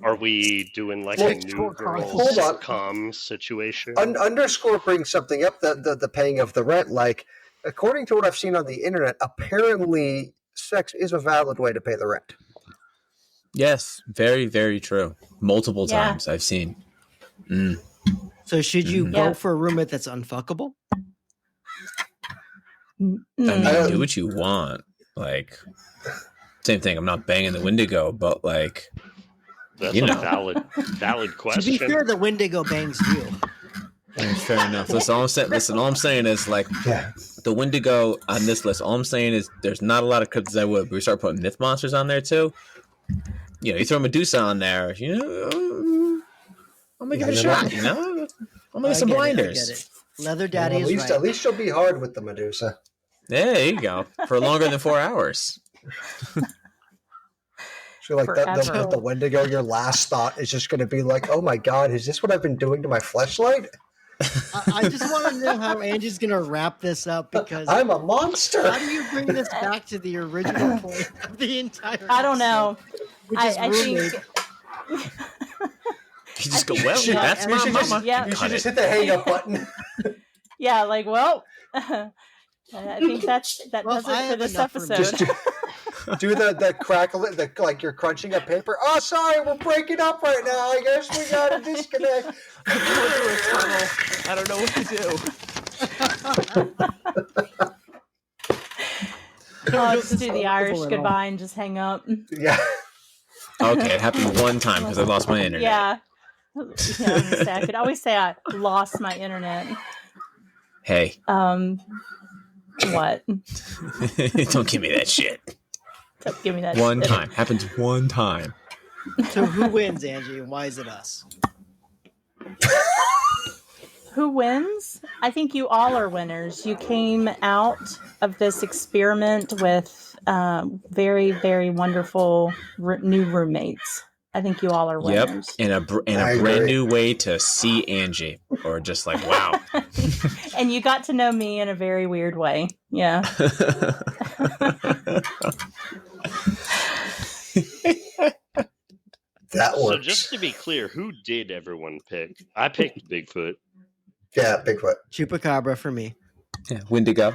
S6: are we doing like a New Girl sitcom situation?
S1: Underscore brings something up, the paying of the rent. Like, according to what I've seen on the internet, apparently sex is a valid way to pay the rent.
S2: Yes, very, very true. Multiple times I've seen.
S5: So should you go for a roommate that's unfuckable?
S2: I mean, do what you want. Like, same thing. I'm not banging the Wendigo, but like,
S6: that's a valid question.
S5: To be fair, the Wendigo bangs you.
S2: Fair enough. Listen, all I'm saying is like, the Wendigo on this list. All I'm saying is there's not a lot of cryptids I would. But we start putting myth monsters on there too. You throw Medusa on there. I'm gonna give it a shot. I'm gonna get some blinders.
S5: Leather Daddy is right.
S1: At least she'll be hard with the Medusa.
S2: Yeah, there you go. For longer than 4 hours.
S1: So like the Wendigo, your last thought is just going to be like, oh my God, is this what I've been doing to my fleshlight?
S5: I just want to know how Angie's going to wrap this up because
S1: I'm a monster.
S5: How do you bring this back to the original point of the entire episode?
S3: I don't know.
S5: I think...
S2: You just go, well, that's my mama.
S1: You should just hit the hang up button.
S3: Yeah, like, well, I think that does it for this episode.
S1: Just do the crackle, like you're crunching a paper. Oh, sorry, we're breaking up right now. I guess we got to disconnect.
S2: I don't know what to do.
S3: Just do the Irish goodbye and just hang up.
S1: Yeah.
S2: Okay, it happened one time because I lost my internet.
S3: Yeah. I could always say I lost my internet.
S2: Hey.
S3: What?
S2: Don't give me that shit.
S3: Don't give me that
S2: one
S3: shit.
S2: Time. Happens one time.
S5: So who wins, Angie, and why is it us?
S3: Who wins? I think you all are winners. You came out of this experiment with very, very wonderful new roommates. I think you all are winners.
S2: Yep, and a brand new way to see Angie, or just like, wow.
S3: And you got to know me in a very weird way. Yeah.
S1: That works.
S6: So just to be clear, who did everyone pick? I picked Bigfoot.
S1: Yeah, Bigfoot.
S5: Chupacabra for me.
S2: Yeah, Wendigo.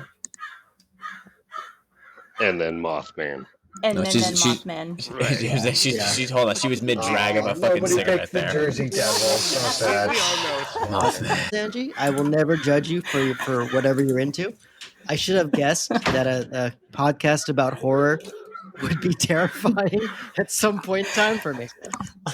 S6: And then Mothman.
S3: And then Mothman.
S2: Right. She told us she was mid-drag of a fucking cigarette there.
S1: The Jersey Devil. So sad.
S2: Mothman.
S5: Angie, I will never judge you for whatever you're into. I should have guessed that a podcast about horror would be terrifying at some point in time for me.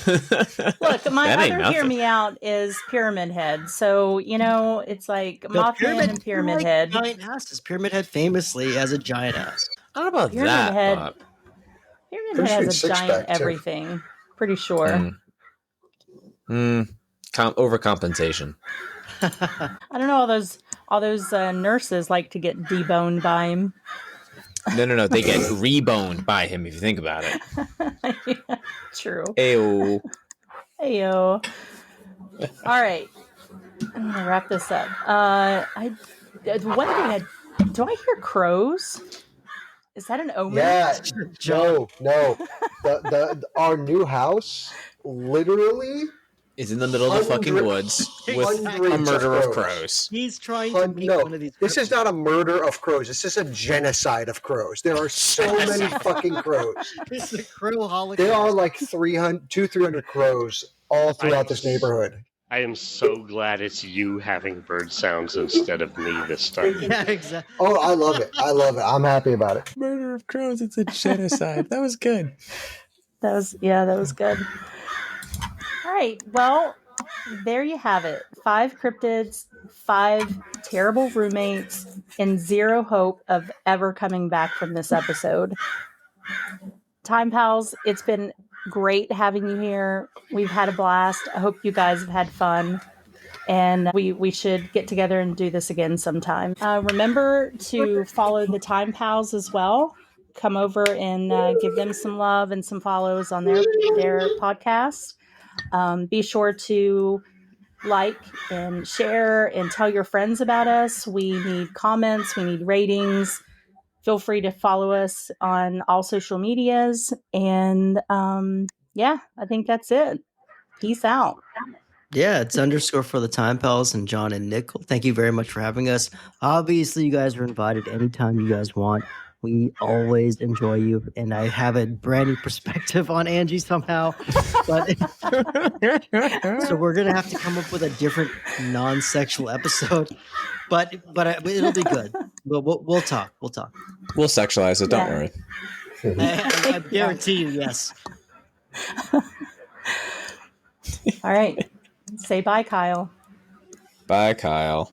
S3: Look, my other hear me out is Pyramid Head. So, it's like Mothman and Pyramid Head.
S5: Giant asses. Pyramid Head famously has a giant ass.
S2: I don't know about
S3: Pyramid
S2: that.
S3: Head. Pyramid Head has a giant everything. Pretty sure.
S2: Overcompensation.
S3: I don't know. All those nurses like to get deboned by him.
S2: No. They get reboned by him if you think about it.
S3: Yeah, true.
S2: Ayo.
S3: All right. I'm gonna wrap this up. Do I hear crows? Is that an omen?
S1: Yeah, no. Our new house literally
S2: is in the middle of the fucking woods with a murder of crows.
S5: He's trying to make one of these.
S1: This is not a murder of crows. This is a genocide of crows. There are so many fucking crows.
S5: It's a crow holocaust.
S1: There are like 300 crows all throughout this neighborhood.
S6: I am so glad it's you having bird sounds instead of me this time.
S5: Yeah, exactly.
S1: Oh, I love it. I'm happy about it.
S2: Murder of crows, it's a genocide. That was good.
S3: That was good. All right, well, there you have it. 5 cryptids, 5 terrible roommates, and 0 hope of ever coming back from this episode. Time Pals, it's been great having you here. We've had a blast. I hope you guys have had fun. And we should get together and do this again sometime. Remember to follow the Time Pals as well. Come over and give them some love and some follows on their podcast. Be sure to like and share and tell your friends about us. We need comments. We need ratings. Feel free to follow us on all social medias. And I think that's it. Peace out.
S5: Yeah, it's _ for the Time Pals and John and Nickel. Thank you very much for having us. Obviously, you guys are invited anytime you guys want. We always enjoy you, and I have a brand new perspective on Angi somehow. But so we're gonna have to come up with a different non-sexual episode. But it'll be good. We'll talk. We'll talk.
S2: We'll sexualize it. Don't worry.
S5: I guarantee you, yes.
S3: All right. Say bye, Kyle.
S2: Bye, Kyle.